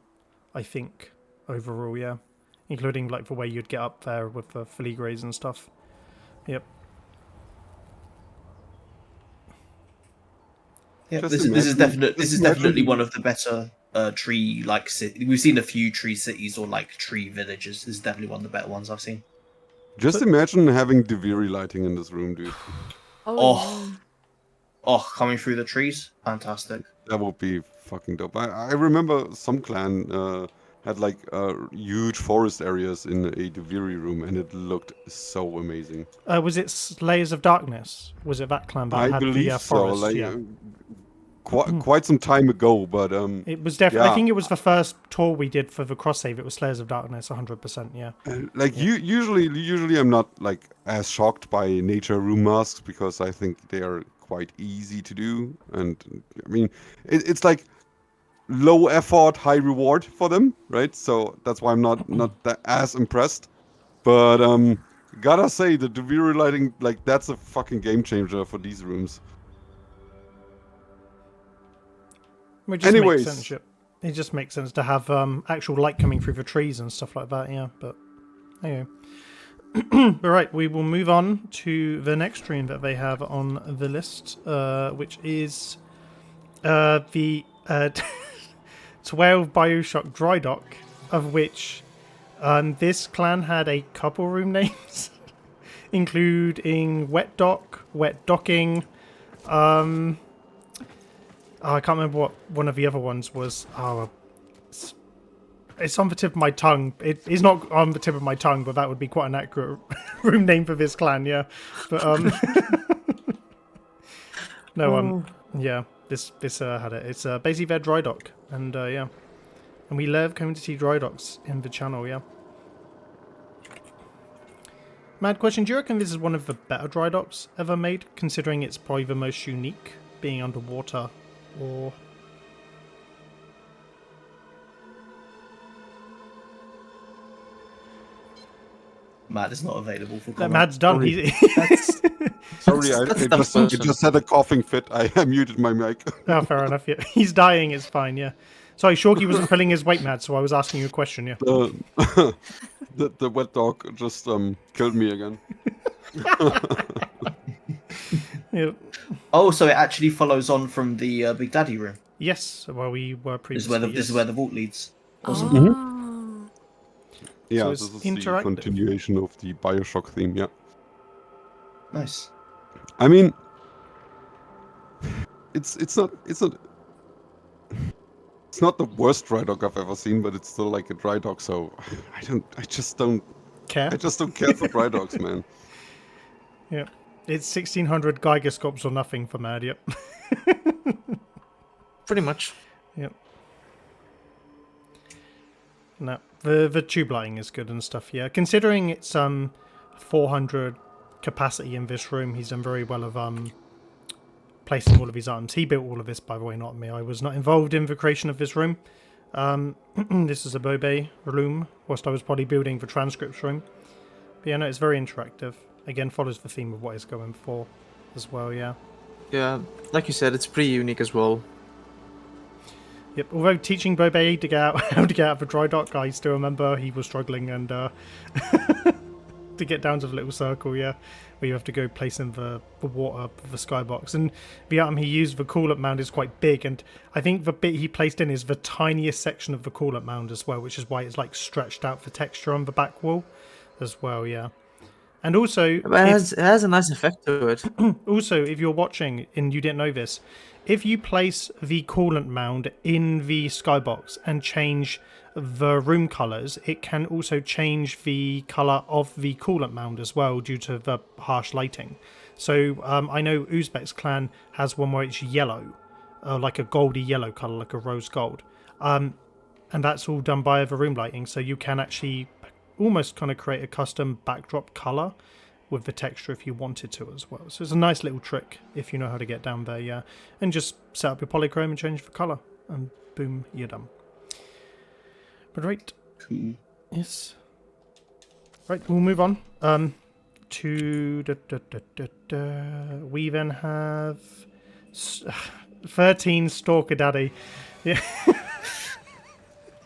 I think, overall, yeah. Including like the way you'd get up there with the filigrees and stuff. Yep. Yeah, Just this is imagine- definitely one of the better tree like city. We've seen a few tree cities or like tree villages. This is definitely one of the better ones I've seen. Just imagine having Deviri lighting in this room, dude. Oh, coming through the trees, fantastic. That would be fucking dope. I remember some clan had like huge forest areas in a Deviri room, and it looked so amazing. Was it Slayers of Darkness? Was it that clan that I had believe the so. forest? Like Yeah. quite some time ago, but It was definitely. yeah. I think it was the first tour we did for the Cross Save. It was Slayers of Darkness, 100%. Yeah. like usually I'm not like as shocked by nature room masks because I think they are quite easy to do, and I mean it's like low effort, high reward for them, right? So that's why I'm not that as impressed. But gotta say the Deviri lighting, like that's a fucking game changer for these rooms. It just Anyways. makes sense. Yeah. It just makes sense to have actual light coming through the trees and stuff like that. Yeah, but anyway. All right, we will move on to the next stream that they have on the list, which is the 12 Bioshock Dry Dock, of which this clan had a couple room names, including Wet Dock, Wet Docking. I can't remember what one of the other ones was. It's on the tip of my tongue. It is not on the tip of my tongue, but that would be quite an accurate room name for this clan, yeah. But no, yeah, this had it. It's basically their dry dock, and yeah, and we love coming to see dry docks in the channel, yeah. Mad question: do you reckon this is one of the better dry docks ever made, considering it's probably the most unique, being underwater, or? Matt is not available for No, comment. Mad's done. Sorry. He's Sorry, I That's just had a coughing fit. I muted my mic. oh, fair enough. Yeah, he's dying. It's fine. Yeah. Sorry, Shorky wasn't pulling his weight, Mad, so I was asking you a question. Yeah. The wet dog just killed me again. Yeah. Oh, so it actually follows on from the Big Daddy room. Yes. Well, we were This is previously. where the vault leads. Oh. Yeah, So this it's is the interactive. continuation of the Bioshock theme, yeah. Nice. I mean, it's not the worst dry dock I've ever seen, but it's still like a dry dock, so I just don't Care? care for dry docks, man. Yeah. It's 1600 Geigerscopes or nothing for Mad, yep. Pretty much. Yep. No, the tube lighting is good and stuff, yeah. Considering it's 400 capacity in this room, he's done very well of placing all of his items. He built all of this, by the way, not me. I was not involved in the creation of this room. This is a Bobay room, whilst I was probably building the transcripts room. But yeah, no, it's very interactive. Again, follows the theme of what it's going for as well, yeah. Yeah, like you said, it's pretty unique as well. Yep, although teaching Bobay to get out, how to get out of the dry dock, I still remember he was struggling and to get down to the little circle, yeah, where you have to go place in the water of the skybox. And the item he used, the coolant mound, is quite big, and I think the bit he placed in is the tiniest section of the coolant mound as well, which is why it's like stretched out for texture on the back wall as well, yeah. And also, But it has a nice effect to it. also, if you're watching and you didn't know this, if you place the coolant mound in the skybox and change the room colors, it can also change the color of the coolant mound as well due to the harsh lighting. So I know Uzbek's clan has one where it's yellow, like a goldy yellow color, like a rose gold. And that's all done by the room lighting, so you can actually almost kind of create a custom backdrop color with the texture if you wanted to as well. So it's a nice little trick if you know how to get down there, yeah. And just set up your polychrome and change the color, and boom, you're done. But right, Cool. yes. Right, we'll move on to we then have 13 Stalker Daddy. Yeah.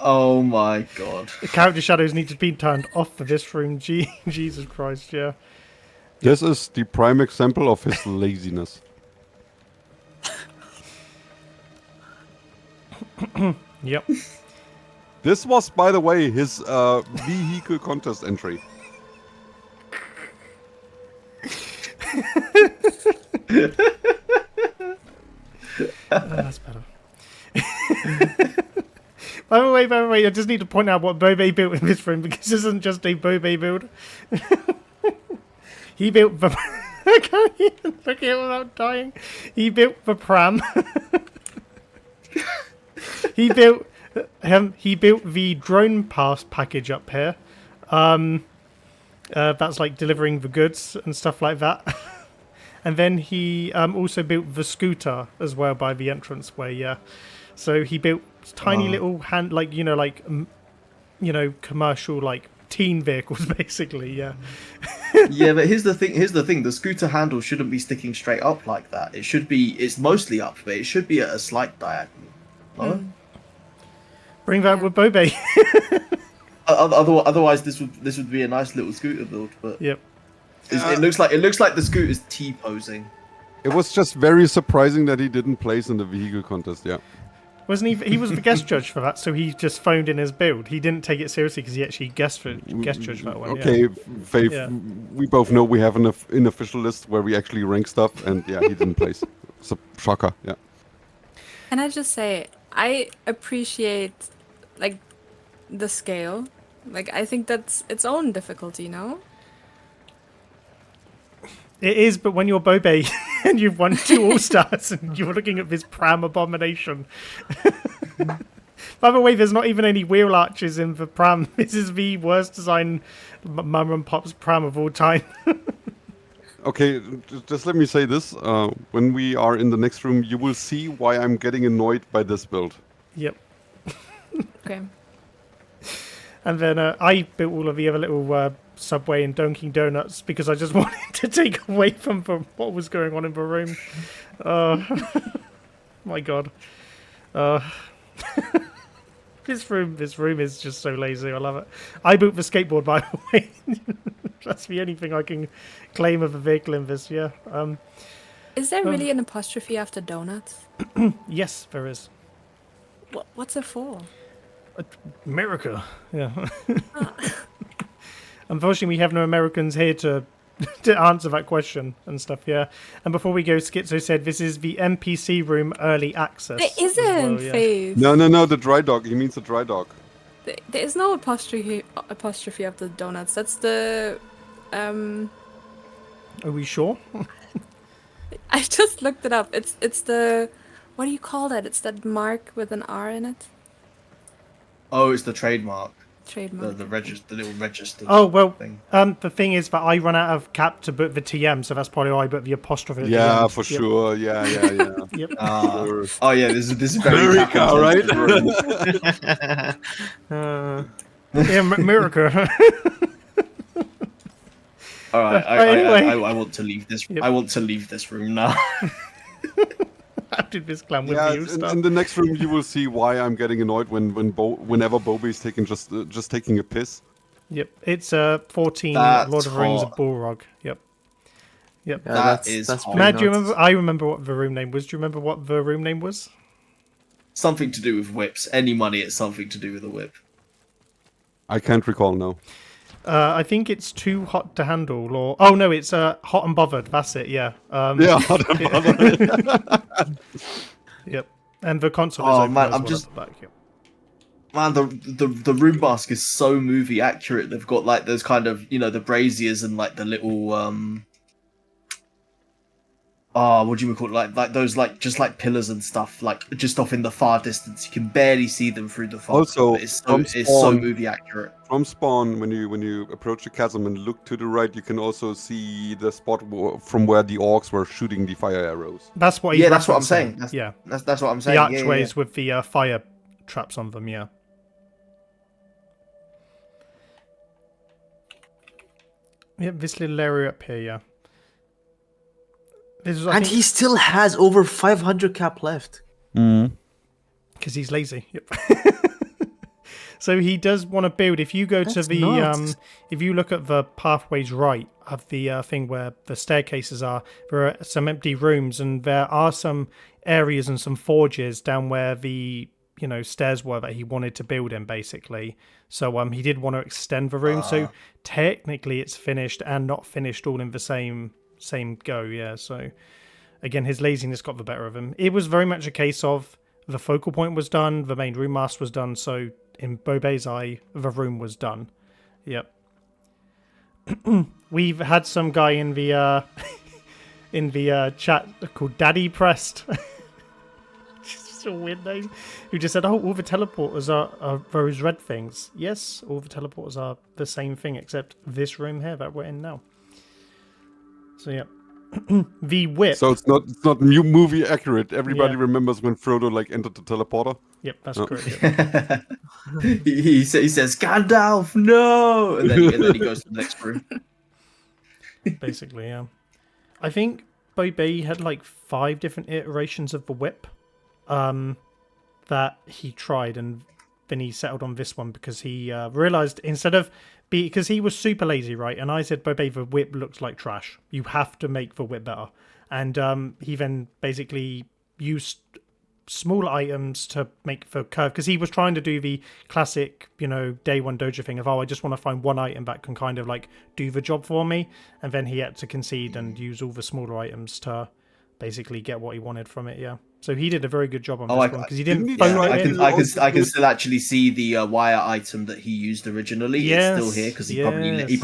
Oh my god. The character shadows need to be turned off for this room. Jesus Christ, yeah. This is the prime example of his laziness. Yep. This was, by the way, his vehicle contest entry. That's better. By the way, I just need to point out what Bobay built in this room, because this isn't just a Bobay build. He built the... I can't even look at it without dying. He built the pram. He built the drone pass package up here. That's like delivering the goods and stuff like that. And then he also built the scooter as well by the entranceway, yeah. So he built tiny little commercial like teen vehicles basically, yeah. Yeah, but here's the thing. The scooter handle shouldn't be sticking straight up like that. It's mostly up, but it should be at a slight diagonal. No? Bring that with Bobay. Otherwise, this would be a nice little scooter build. But Yep. it looks like the scooter's T-posing. It was just very surprising that he didn't place in the vehicle contest, yeah. Wasn't he? He was the guest judge for that, so he just phoned in his build. He didn't take it seriously because he actually guest judged that one. Okay, yeah. Faith, Yeah. we both know we have an unofficial list where we actually rank stuff, and yeah, he didn't place. It's a shocker, yeah. Can I just say, I appreciate like the scale. Like I think that's its own difficulty, no? It is, but when you're Bobay and you've won 2 All-Stars and you're looking at this pram abomination. By the way, there's not even any wheel arches in the pram. This is the worst design Mum and Pop's pram of all time. Okay, just let me say this. When we are in the next room, you will see why I'm getting annoyed by this build. Yep. Okay. And then I built all of the other little Subway and Dunkin' Donuts because I just wanted to take away from what was going on in the room. My God. This room is just so lazy. I love it. I built the skateboard, by the way. That's the only thing I can claim of a vehicle in this. Yeah. Is there really an apostrophe after donuts? Yes, there is. What's it for? America. Yeah. Unfortunately, we have no Americans here to to answer that question and stuff. Yeah. And before we go, Schizo said this is the NPC room early access. There as well, isn't, yeah. Faith. No, the dry dog. He means the dry dog. There is no apostrophe of the donuts. That's the Are we sure? I just looked it up. It's the, what do you call that? It's that mark with an R in it. Oh, it's the trademark. Trademark. The little register. Oh well, thing. the thing is that I run out of cap to put the TM, so that's probably why I put the apostrophe. At the Yeah, end. for Yep. sure. Yeah. Yep. Oh yeah, this is very America, right? Yeah, America. All right, Anyway. I want to leave this. Yep. I want to leave this room now. How did this clan with Yeah, you stuff? in the next room you will see why I'm getting annoyed whenever Bobay is taking just taking a piss. Yep, it's 14 That's Lord of the Rings of hot. Balrog. Yep. Yeah, That is that's hot. pretty Matt, do you nuts. remember? I remember what the room name was. Do you remember what the room name was? Something to do with whips. Any money, it's something to do with a whip. I can't recall now. I think it's too hot to handle, or oh no, it's hot and bothered. That's it. Yeah. Yeah, Yep. And the console Oh, is open man, as I'm well just- at the back. Yep. Man, the room mask is so movie accurate. They've got like those kind of, you know, the braziers and like the little what do you call it? Like those like just like pillars and stuff, like just off in the far distance. You can barely see them through the fog. Also, but it's from so spawn- movie accurate. From spawn, when you approach the chasm and look to the right, you can also see the spot from where the orcs were shooting the fire arrows. That's what. He's Yeah, that's what I'm referencing. saying. That's, Yeah. that's what I'm The saying. archways with the fire traps on them. Yeah. Yep, this little area up here. Yeah. This is, I And think, he still has over 500 cap left. because he's lazy. Yep. So he does want to build. If you go to That's the nuts. if you look at the pathways right of the thing where the staircases are, there are some empty rooms, and there are some areas and some forges down where the stairs were that he wanted to build in, basically. So he did want to extend the room. So technically, it's finished and not finished all in the same go. Yeah. So again, his laziness got the better of him. It was very much a case of the focal point was done, the main room mask was done. So in Bobay's eye, the room was done. Yep. We've had some guy in the chat called Daddy Pressed. It's a weird name. Who just said, "Oh, all the teleporters are those red things." Yes, all the teleporters are the same thing except this room here that we're in now. So yeah. The whip. So it's not new movie accurate. Everybody Yeah. remembers when Frodo entered the teleporter. Yep, that's Oh. correct. Yep. he says Gandalf, no, and then he goes to the next room. Basically, yeah. I think Bobay had like 5 different iterations of the whip that he tried, and then he settled on this one because he realized because he was super lazy, right? And I said, Bobay, the whip looks like trash. You have to make the whip better. And he then basically used small items to make the curve, because he was trying to do the classic, day one dojo thing of, I just want to find one item that can kind of like do the job for me. And then he had to concede and use all the smaller items to basically get what he wanted from it. Yeah. So he did a very good job on this one because he didn't. didn't he phone try it to in. do- I can still actually see the wire item that he used originally. Yes, It's still here because he yes.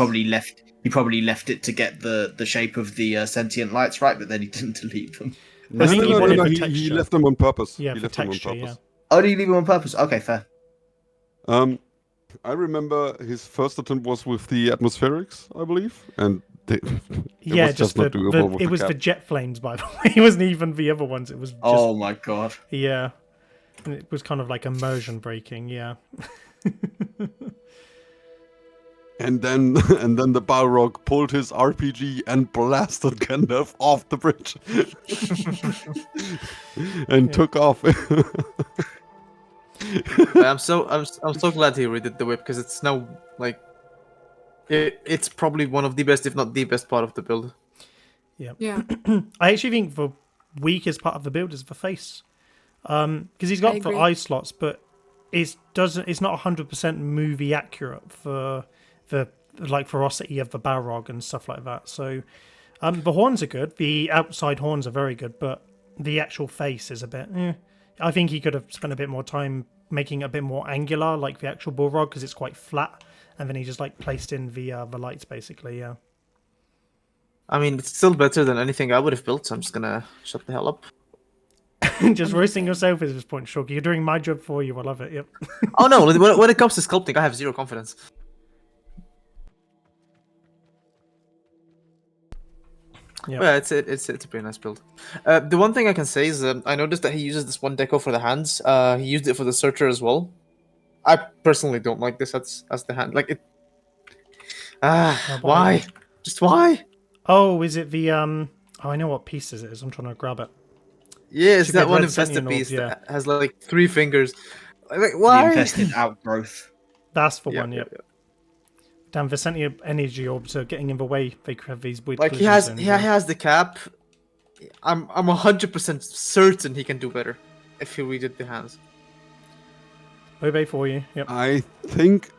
probably left it to get the shape of the sentient lights right, but then he didn't delete them. I think he wanted the He texture. left them on purpose. Yeah, he for left them on texture, purpose. Oh, did he leave them on purpose? Okay, fair. I remember his first attempt was with the atmospherics, I believe, and it Yeah, was just not doable with it the was cap. the jet flames, by the way. It wasn't even the other ones. It was just Oh my god. yeah, and it was kind of like immersion breaking. Yeah, And then the Balrog pulled his RPG and blasted Gandalf off the bridge and took off. But I'm so glad he redid the whip, because it's now like it's probably one of the best, if not the best part of the build. Yeah. I actually think the weakest part of the build is the face, because he's got I the agree. eye slots, but it's not 100% movie accurate for the like ferocity of the Balrog and stuff like that. So the horns are good. The outside horns are very good, but the actual face is a bit. I think he could have spent a bit more time making it a bit more angular, like the actual Balrog, because it's quite flat, and then he just like placed in the lights basically. Yeah. I mean, it's still better than anything I would have built, so I'm just gonna shut the hell up. Just roasting yourself at this point, Shorky. You're doing my job for you. I love it. Yep. Oh no, when it comes to sculpting, I have zero confidence. Yep. Yeah, it's a pretty nice build. The one thing I can say is I noticed that he uses this one deco for the hands. He used it for the searcher as well. I personally don't like this as the hand. Like it. Why? Just why? Oh, is it the Oh, I know what piece this is. I'm trying to grab it. Yeah, it's Should be that a one red infested Sentinel, piece yeah. that has like 3 fingers. Like The why? infested outgrowth. That's the Yeah, one. yeah, Yep. Damn, Vicentia energy orbs are getting in the way. They have these weird. Like he collision has zones, he yeah. has the cap. I'm 100% certain he can do better if he redid the hands. Obey for you. Yep. I think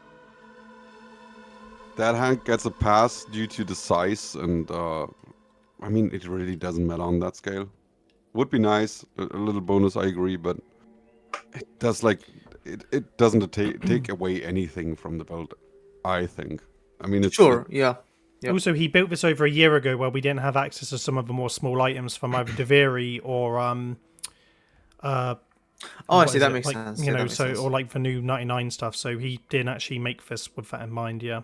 that hand gets a pass due to the size, and I mean, it really doesn't matter on that scale. Would be nice, a little bonus, I agree, but it does it doesn't take away anything from the build, I think. I mean, it's Sure, yeah. Yep. Also, he built this over a year ago, where we didn't have access to some of the more small items from either Deviri or Oh, I what see. is That it? makes Like, sense. You Yeah, know, that makes so sense. or like the new 99 stuff. So he didn't actually make this with that in mind. Yeah.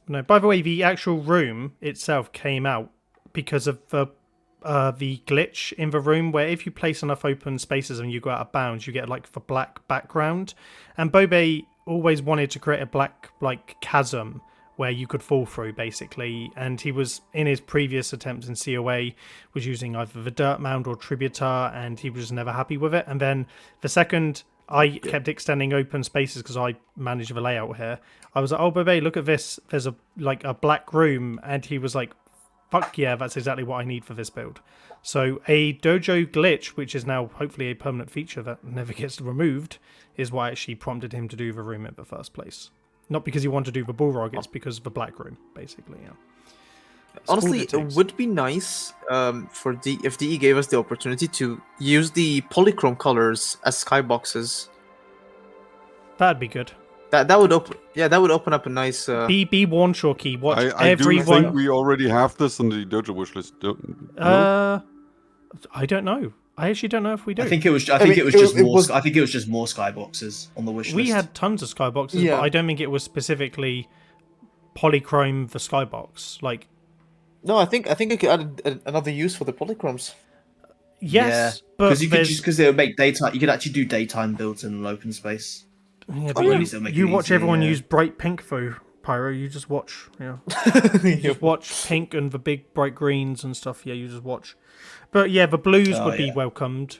No. By the way, the actual room itself came out because of the glitch in the room, where if you place enough open spaces and you go out of bounds, you get like the black background. And Bobay always wanted to create a black like chasm where you could fall through, basically. And he was, in his previous attempts in COA, was using either the dirt mound or tributar, and he was just never happy with it. And then the second I kept extending open spaces, because I manage the layout here, I was like, oh, Bobay, look at this. There's a black room. And he was like, fuck yeah, that's exactly what I need for this build. So a dojo glitch, which is now hopefully a permanent feature that never gets removed, is what actually prompted him to do the room in the first place. Not because he wanted to do the Balrog, it's because of the black room, basically, yeah. That's all Honestly, it it takes. would be nice if DE gave us the opportunity to use the polychrome colors as skyboxes. That'd be good. That would open up a nice. Be warned, Shorky. Watch I do think everyone. we already have this on the dojo wishlist. No? I don't know. I actually don't know if we do. I think it was mean, just it more. was- I think it was just more skyboxes on the wish list. we had tons of skyboxes, Yeah. but I don't think it was specifically polychrome the skybox. Like, No, I think it could add another use for the polychromes. yes, but because you could there's- just because they would make daytime. You could actually do daytime builds in an open space. yeah, At but least it'll make you it watch easier, everyone yeah. use bright pink though, Pyro. You just watch, yeah. You just watch pink and the big bright greens and stuff. Yeah, you just watch. But yeah, the blues Oh, would be yeah. welcomed.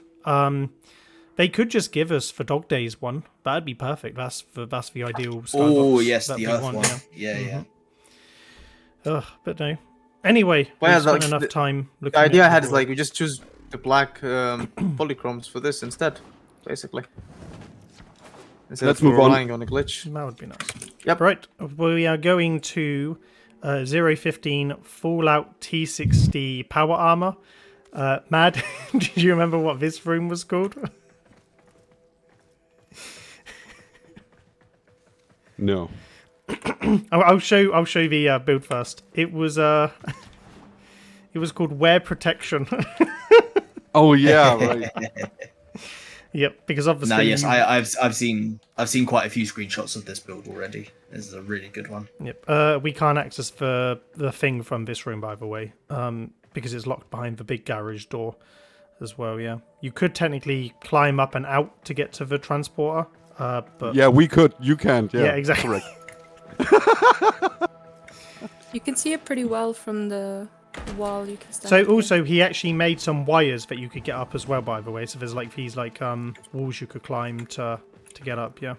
They could just give us for Dog Days one. That'd be perfect. That's the ideal. Oh skybox yes, that the we Earth want, one. yeah. Yeah, Ugh, but no. Anyway, Well, we yeah, spent like, enough the- time looking. The idea I at had the is like we just choose the black polychromes for this instead, basically. Instead Let's of move on. relying on a glitch. That would be nice. Yep. Right, we are going to 015 Fallout T60 Power Armor. Mad, do you remember what this room was called? No. I'll show the build first. It was it was called Wear Protection. Oh yeah, right. Yep, because obviously. No, yes, I've seen quite a few screenshots of this build already. This is a really good one. Yep. We can't access the thing from this room, by the way, because it's locked behind the big garage door as well. Yeah, you could technically climb up and out to get to the transporter, but Yeah, we could. You can't. Yeah, Yeah, exactly. Correct. You can see it pretty well from the wall. You can stand So up also he actually made some wires that you could get up as well, by the way. So there's like these walls you could climb to get up. Yeah.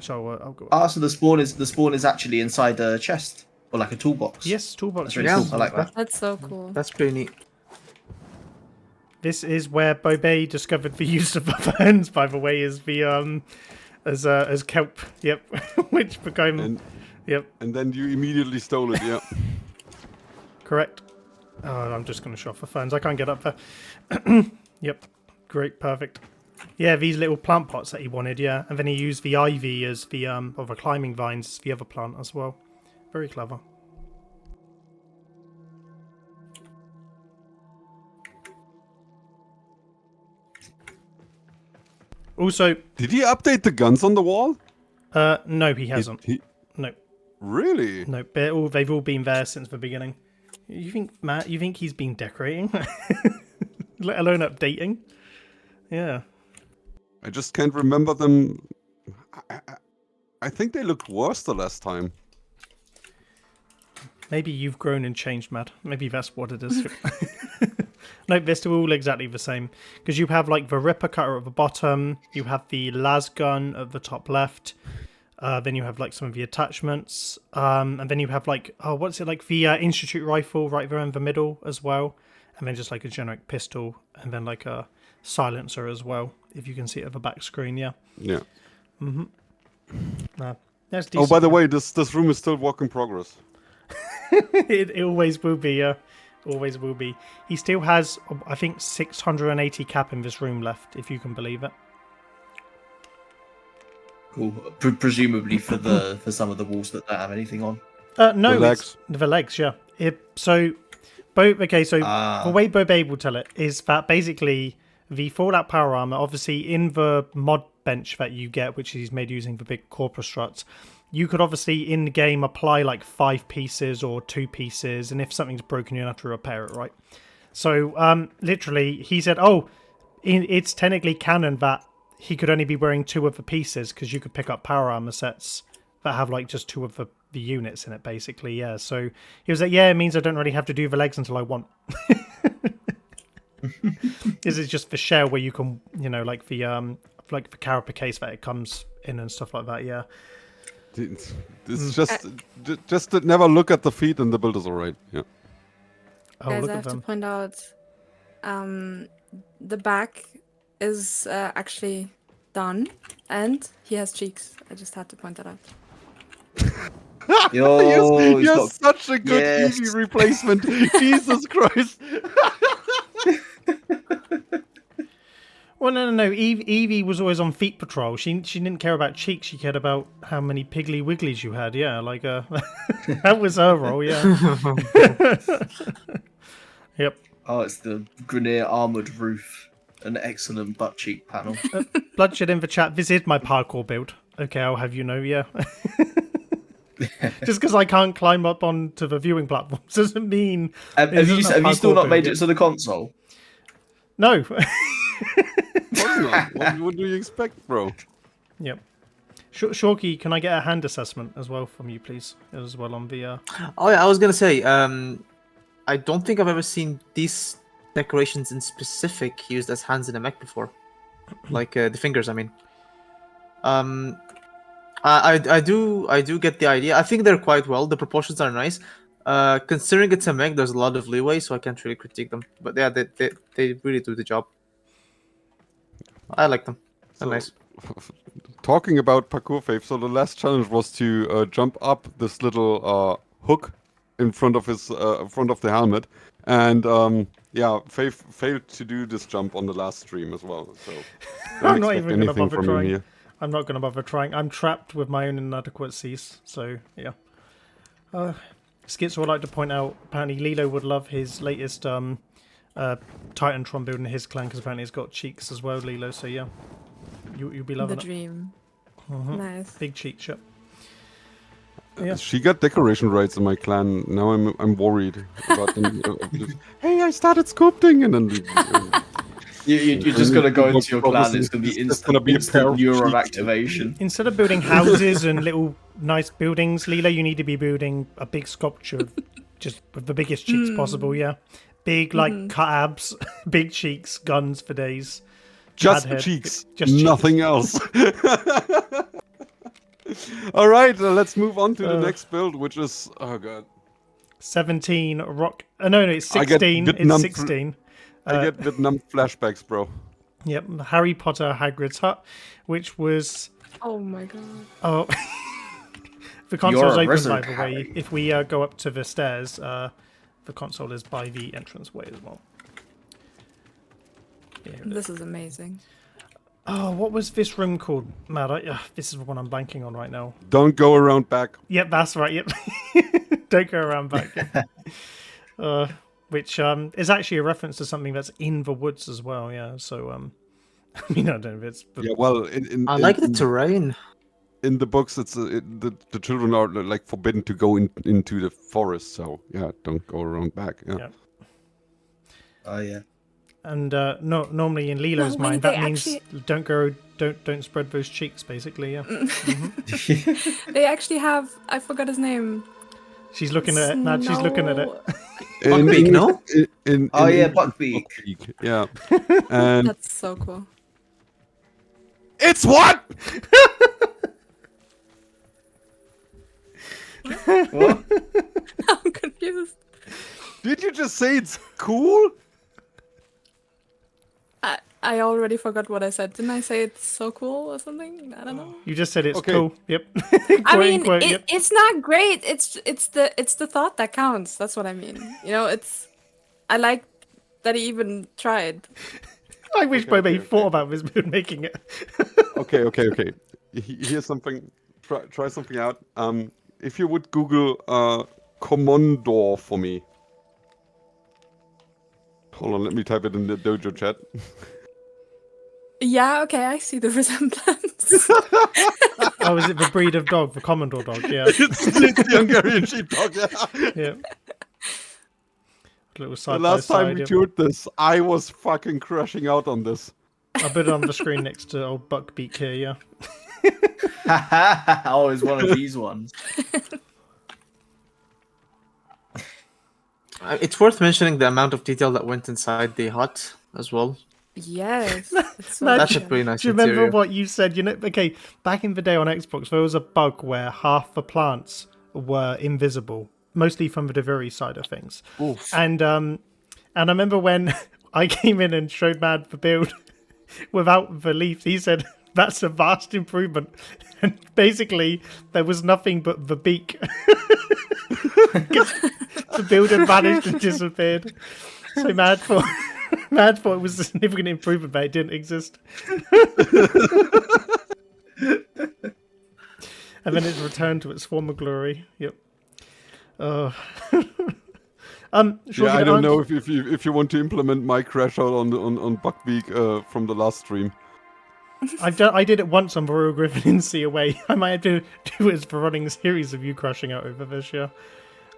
So I'll go. Ah, so the spawn is actually inside a chest or like a toolbox. Yes, toolbox. That's really Yeah. cool. I like that. That's so cool. That's pretty neat. This is where Bobay discovered the use of the burns, by the way, is the as kelp. Yep, which became yep. And then you immediately stole it. Yeah. Correct. Oh, I'm just going to show off the phones. I can't get up there. Yep. Great. Perfect. Yeah, these little plant pots that he wanted, yeah. And then he used the ivy as the, or the climbing vines as the other plant as well. Very clever. Also... Did he update the guns on the wall? No, he hasn't. No. Really? No, they've all been there since the beginning. You think, Matt, you think he's been decorating? Let alone updating? Yeah. I just can't remember them. I think they looked worse the last time. Maybe you've grown and changed, Matt. Maybe that's what it is. No, they're still all exactly the same. Because you have like the Ripper Cutter at the bottom. You have the las gun at the top left. Then you have like some of the attachments. And then you have like, what's it like? The Institute rifle right there in the middle as well. And then just like a generic pistol. And then like a silencer as well. If you can see it at the back screen, yeah. Yeah. Mm-hmm. That's decent. Oh, by the way, this room is still work in progress. It always will be, always will be. He still has, I think, 680 cap in this room left, if you can believe it. Cool. Presumably for some of the walls that don't have anything on. No, the legs. The legs, yeah. The way Bobay will tell it is that basically the Fallout power armor, obviously in the mod bench that you get, which is made using the big corpus struts, you could obviously in the game apply like 5 pieces or 2 pieces, and if something's broken, you have to repair it, right? So literally, he said, it's technically canon that he could only be wearing 2 of the pieces because you could pick up power armor sets that have like just 2 of the units in it, basically. Yeah. So he was like, yeah, it means I don't really have to do the legs until I want. This is just the shell where you can, like the carapace case that it comes in and stuff like that. Yeah. It's just never look at the feet and the build is alright. Yeah. Oh, Guys, look I at have to them. point out, the back is actually done, and he has cheeks. I just had to point that out. Yo, you're such a good Eevee replacement. Jesus Christ. Well, no. Evie was always on feet patrol. She didn't care about cheeks. She cared about how many piggly wigglies you had. Yeah, like that was her role. Yeah. Yep. Oh, it's the Grenier armored roof. An excellent butt cheek panel. Bloodshed in the chat. This is my parkour build. Okay, I'll have you know. Yeah. Just because I can't climb up onto the viewing platforms doesn't mean. Have you still not made it to the console? No. What do you expect, bro? Yep. Shorky, can I get a hand assessment as well from you, please? As well on the. Oh yeah, I was gonna say. I don't think I've ever seen these decorations in specific used as hands in a mech before, like the fingers. I mean. I do get the idea. I think they're quite well. The proportions are nice. Considering it's a mech, there's a lot of leeway, so I can't really critique them. But yeah, they really do the job. I like them. They're nice. Talking about parkour, Faith, so the last challenge was to jump up this little hook in front of his front of the helmet, and Faith failed to do this jump on the last stream as well. So I'm not even gonna bother trying. I'm not gonna bother trying. I'm trapped with my own inadequacies. So yeah. Skits would like to point out. Apparently, Lilo would love his latest Titantron build in his clan because apparently it's got cheeks as well, Lilo. So yeah, you'll be loving the it. dream. Mm-hmm. Nice. Big cheeks, yep. Yeah. She got decoration rights in my clan. Now I'm worried about them. Hey, I started sculpting, and then you're just gonna go into your clan. It's gonna be instant neuron activation. Instead of building houses and little nice buildings, Lilo, you need to be building a big sculpture, just with the biggest cheeks possible. Yeah, big cut abs, big cheeks, guns for days. Just cheeks, nothing else. All right, let's move on to the next build, which is 17 rock. No, it's 16. It's 16. I get Vietnam flashbacks, bro. Yep, Harry Potter Hagrid's hut, which was Oh my god. Oh, the console's You're a open, by wizard, the way. Harry. If we go up to the stairs, the console is by the entranceway as well. Yeah, here it is. This is amazing. Oh, what was this room called? Mad, this is the one I'm blanking on right now. Don't go around back. Yep, that's right. Yep. Don't go around back. Yep. Which is actually a reference to something that's in the woods as well. Yeah. So I mean, I don't know if it's. Yeah, well, I like the terrain. in the books, it's the children are like forbidden to go into the forest. So yeah, don't go around back. Yeah. Yeah. Oh yeah. And no, normally in Lilo's No, wait, mind, they that means actually- don't spread those cheeks, basically. Yeah. They actually have. I forgot his name. She's looking at it. Mad, she's looking at it. Buckbeak, no? Oh, yeah, English, Buckbeak. Buckbeak, yeah. And That's so cool. it's what? What? I'm confused. Did you just say it's cool? I already forgot what I said. Didn't I say it's so cool or something? I don't know. You just said it's Okay. cool. Yep. I Quote, mean, unquote, yep. it's not great. It's the thought that counts. That's what I mean. You know, I like that he even tried. I wish Okay, Bobay okay, thought okay. about this build making it. Okay. Here's something. Try something out. If you would Google Commodore for me. Hold on, let me type it in the dojo chat. Yeah, okay, I see the resemblance. Oh, is it the breed of dog, the Commodore dog? Yeah. it's the Hungarian sheepdog. Yeah. Yeah. Little The side last by time side, we yep. toured this, I was fucking crushing out on this. I'll put it on the screen next to old Buckbeak here, yeah. Oh, it's one of these ones. It's worth mentioning the amount of detail that went inside the hut as well. Yes. It's so Imagine- That's a good. pretty nice Do you remember interior. what you said? You know, okay, back in the day on Xbox, there was a bug where half the plants were invisible, mostly from the delivery side of things. Oof. And I remember when I came in and showed Mad the build without the leaf, he said, "That's a vast improvement." And basically, there was nothing but the beak. The build had vanished and disappeared. So Mad thought it was a significant improvement, but it didn't exist. And then it returned to its former glory. Yep. Sure, Yeah, I don't know if you want to implement my crash out on Buckbeak from the last stream. I did it once on Royal Griffin in Sea Away. I might have to do it for running a series of you crashing out over this year.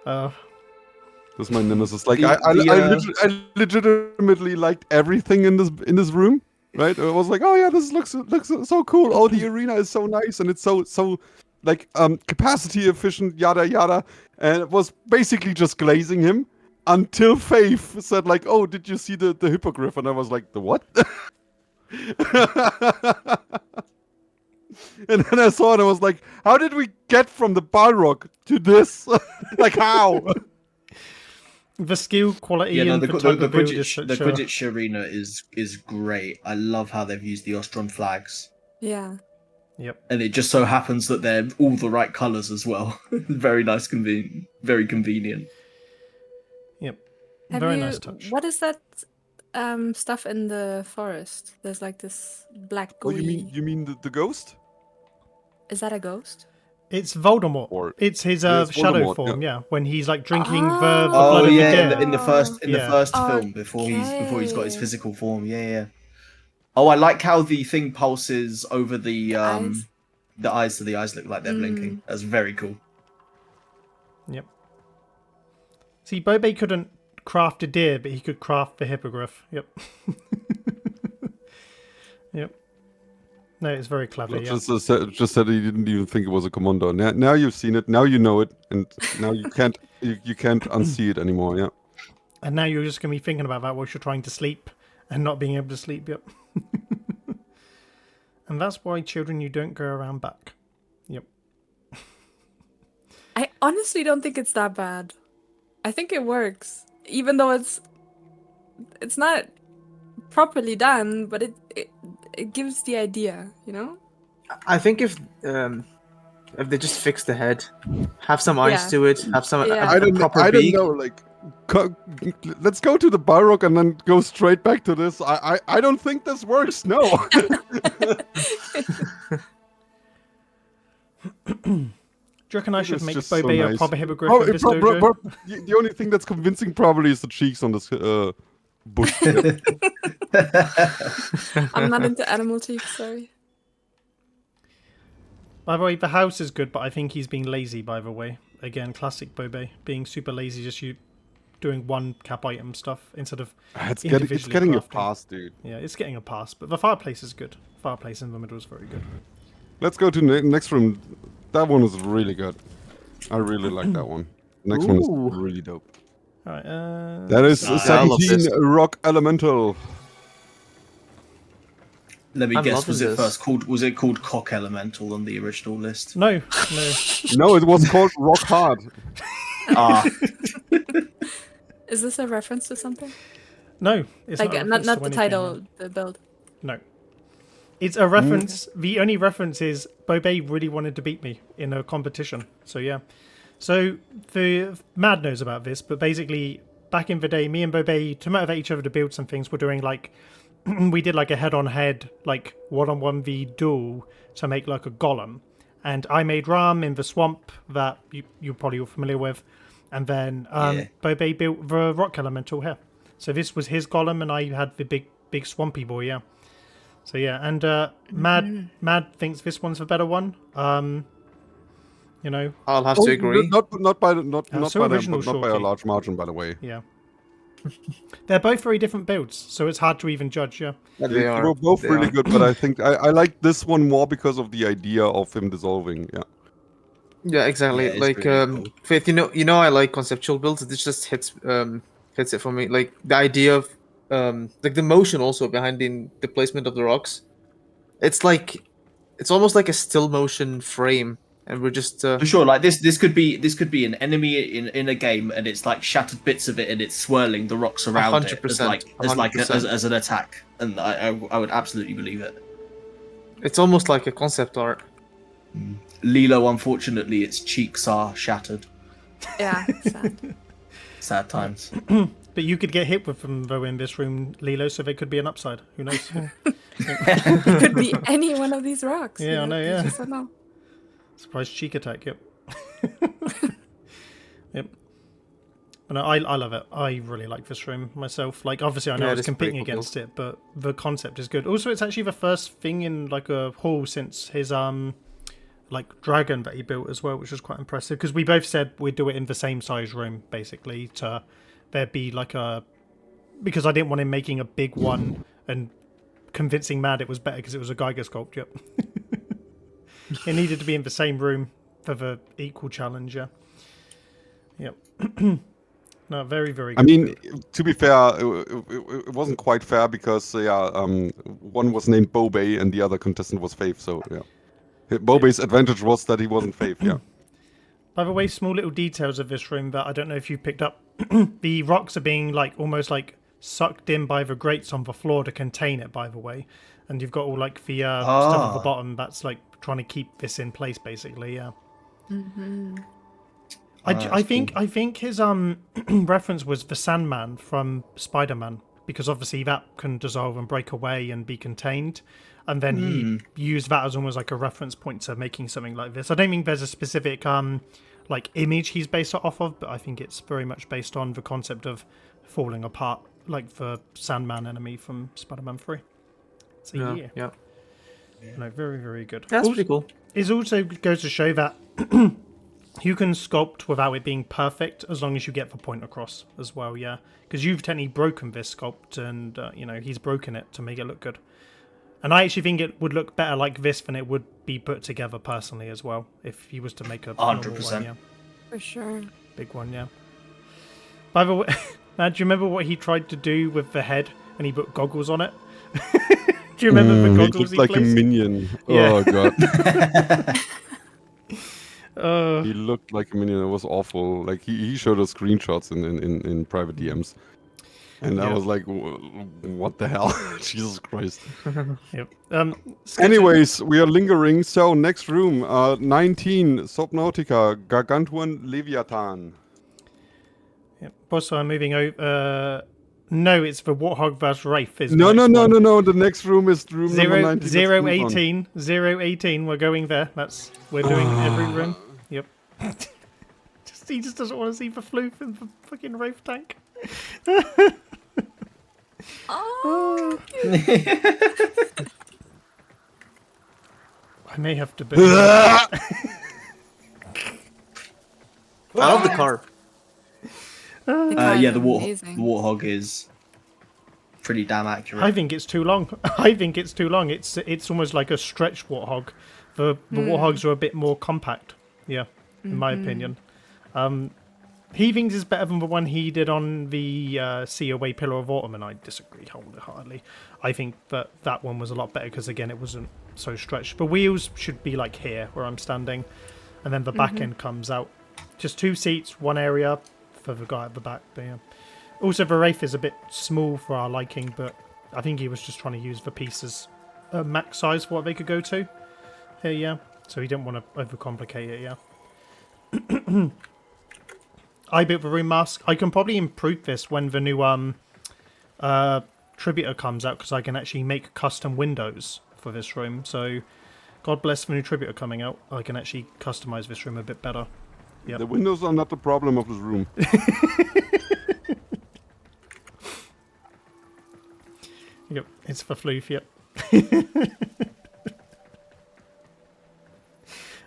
That's my nemesis. Like The- I legitimately liked everything in this room. Right? I was like, oh yeah, this looks so cool. Oh, the arena is so nice and it's so like capacity efficient, yada yada. And it was basically just glazing him until Faith said like, oh, did you see the hippogriff? And I was like, the what? And then I saw it and I was like, how did we get from the Balrog to this? Like how? The skill quality Yeah, no, and the the type of build is Quidditch, such the a... Quidditch arena is great. I love how they've used the Ostron flags, Yeah. Yep. and it just so happens that they're all the right colours as well. Very nice, very convenient. Yep. Have Very you, nice touch. What is that stuff in the forest? There's like this black Oh, gooey. you mean the ghost? Is that a ghost? It's Voldemort. Or- It's his Yeah, it's shadow Voldemort, form, yeah. yeah. When he's like drinking Oh. the Oh blood of the yeah, dead. in the first Yeah. film before he's got his Okay. physical form. Yeah. Oh, I like how the thing pulses over the Eyes? the eyes, so the eyes look like they're blinking. That's very cool. Yep. See, Bobay couldn't craft a deer, but he could craft the hippogriff. Yep. Yep. No, it's very clever, yeah. Just said he didn't even think it was a commando. Now you've seen it. Now you know it, and now you can't unsee it anymore. Yeah. And now you're just going to be thinking about that whilst you're trying to sleep and not being able to sleep, yep. And that's why, children, you don't go around back. Yep. I honestly don't think it's that bad. I think it works, even though it's not properly done, but it gives the idea, you know? I think if they just fix the head, have some eyes Yeah. to it, have some Yeah. I a don't. proper I don't beak. know. Like, let's go to the Pyrorock and then go straight back to this. I don't think this works. No. Do you reckon I should It's make just so Bobay a nice. proper hippogriff Oh, in this dojo? the only thing that's convincing probably is the cheeks on this bush. I'm not into animal teeth, sorry. By the way, the house is good, but I think he's being lazy, by the way. Again, classic Bobay. Being super lazy, just doing one cap item stuff instead of It's individually getting a crafting. pass, dude. Yeah, it's getting a pass, but the fireplace is good. Fireplace in the middle is very good. Let's go to next room. That one is really good. I really like that one. Next one Ooh. is really dope. Alright, That is Nice. I love 17 this. Rock Elemental. Let me I'm guess. loving this. Was it called Cock Elemental on the original list? No. No, it was called Rock Hard. Ah, Is this a reference to something? No. It's Like, not, a not reference the to anything, title, no. the build. No. It's a reference. The only reference is Bobay really wanted to beat me in a competition. So yeah. So the Mad knows about this, but basically back in the day, me and Bobay, to motivate each other to build some things, we're doing like we did like a head-on-head, like one-on-one v duel to make like a golem. And I made Ram in the swamp that you're probably all familiar with. And then Yeah. Bobay built the rock elemental here. So this was his golem and I had the big swampy boy, yeah. So yeah, and Mad thinks this one's the better one. You know, I'll have to agree. Not by them, but not by original, a Shorty. large margin, by the way. yeah. They're both very different builds, so it's hard to even judge, yeah. But They were both really good, but I think I like this one more because of the idea of him dissolving. Yeah. Yeah, exactly. Yeah, it's like really cool. Faith, you know I like conceptual builds. This just hits it for me. Like the idea of like the motion also behind the placement of the rocks. It's almost like a still motion frame, and we're just for sure. Like this could be an enemy in a game, and it's like shattered bits of it, and it's swirling the rocks around it as 100%. as an attack. And I would absolutely believe it. it's almost like a concept art. Lilo, unfortunately, its cheeks are shattered. Yeah, sad. Sad times. But you could get hit with them though in this room, Lilo, so they could be an upside. Who knows? It could be any one of these rocks. Yeah, I know, you yeah. just don't know. Surprise cheek attack, yep. Yep. But no, I love it. I really like this room myself. Like, obviously, I know Yeah, I it was is competing pretty cool. against it, but the concept is good. Also, it's actually the first thing in like a hall since his like dragon that he built as well, which was quite impressive. Because we both said we'd do it in the same size room, basically, to there be like a, because I didn't want him making a big one and convincing Mad it was better because it was a Geiger sculpt. Yep. It needed to be in the same room for the equal challenge. Yeah. Yep. No, very, very good. I mean, to be fair, it wasn't quite fair because one was named Bobay and the other contestant was Faith. So yeah, Bobay's advantage was that he wasn't Faith. Yeah. By the way, small little details of this room that I don't know if you picked up. The rocks are being like almost like sucked in by the grates on the floor to contain it, by the way. And you've got all like the stuff at the bottom that's like trying to keep this in place, basically. Yeah. I think his reference was the Sandman from Spider-Man, because obviously that can dissolve and break away and be contained, and then he used that as almost like a reference point to making something like this. I don't think there's a specific like image he's based it off of, but I think it's very much based on the concept of falling apart, like the Sandman enemy from Spider-Man 3. So Yeah. no, very, very good. That's pretty cool. It also goes to show that you can sculpt without it being perfect as long as you get the point across as well, yeah. Because you've technically broken this sculpt and, he's broken it to make it look good. And I actually think it would look better like this than it would be put together personally as well, if he was to make a 100%. one, yeah. For sure. Big one, yeah. By the way, do you remember what he tried to do with the head and he put goggles on it? Do you remember the He goggles looked like placed? a minion. Yeah. Oh god. He looked like a minion. It was awful. Like he showed us screenshots in private DMs. And I Yeah. was like, what the hell? Jesus Christ. Yep. Anyways, we are lingering. So, next room, 19, Subnautica, Gargantuan Leviathan. Yep. Also, I'm moving over. No, it's the Warthog vs. Wraith. Is the No. next one. The next room is room number 19. Let's Zero move on. 18. 018. We're going there. We're doing every room. Yep. He just doesn't want to see the floof in the fucking Wraith tank. Oh, I may have to. I love the car. Yeah, the amazing. warthog is pretty damn accurate. I think it's too long. It's almost like a stretched warthog. The warthogs are a bit more compact. Yeah, in my opinion. Heavings is better than the one he did on the Sea Away Pillar of Autumn, and I disagree wholeheartedly. I think that one was a lot better because, again, it wasn't so stretched. The wheels should be like here, where I'm standing, and then the back end comes out. Just 2 seats, 1 area for the guy at the back. But, yeah. Also, the Wraith is a bit small for our liking, but I think he was just trying to use the pieces max size for what they could go to. Here, yeah. So he didn't want to overcomplicate it, yeah. I built the room mask. I can probably improve this when the new Tributor comes out, because I can actually make custom windows for this room. So, God bless the new Tributor coming out. I can actually customize this room a bit better. Yep. The windows are not the problem of this room. Yep, it's for floof, yep.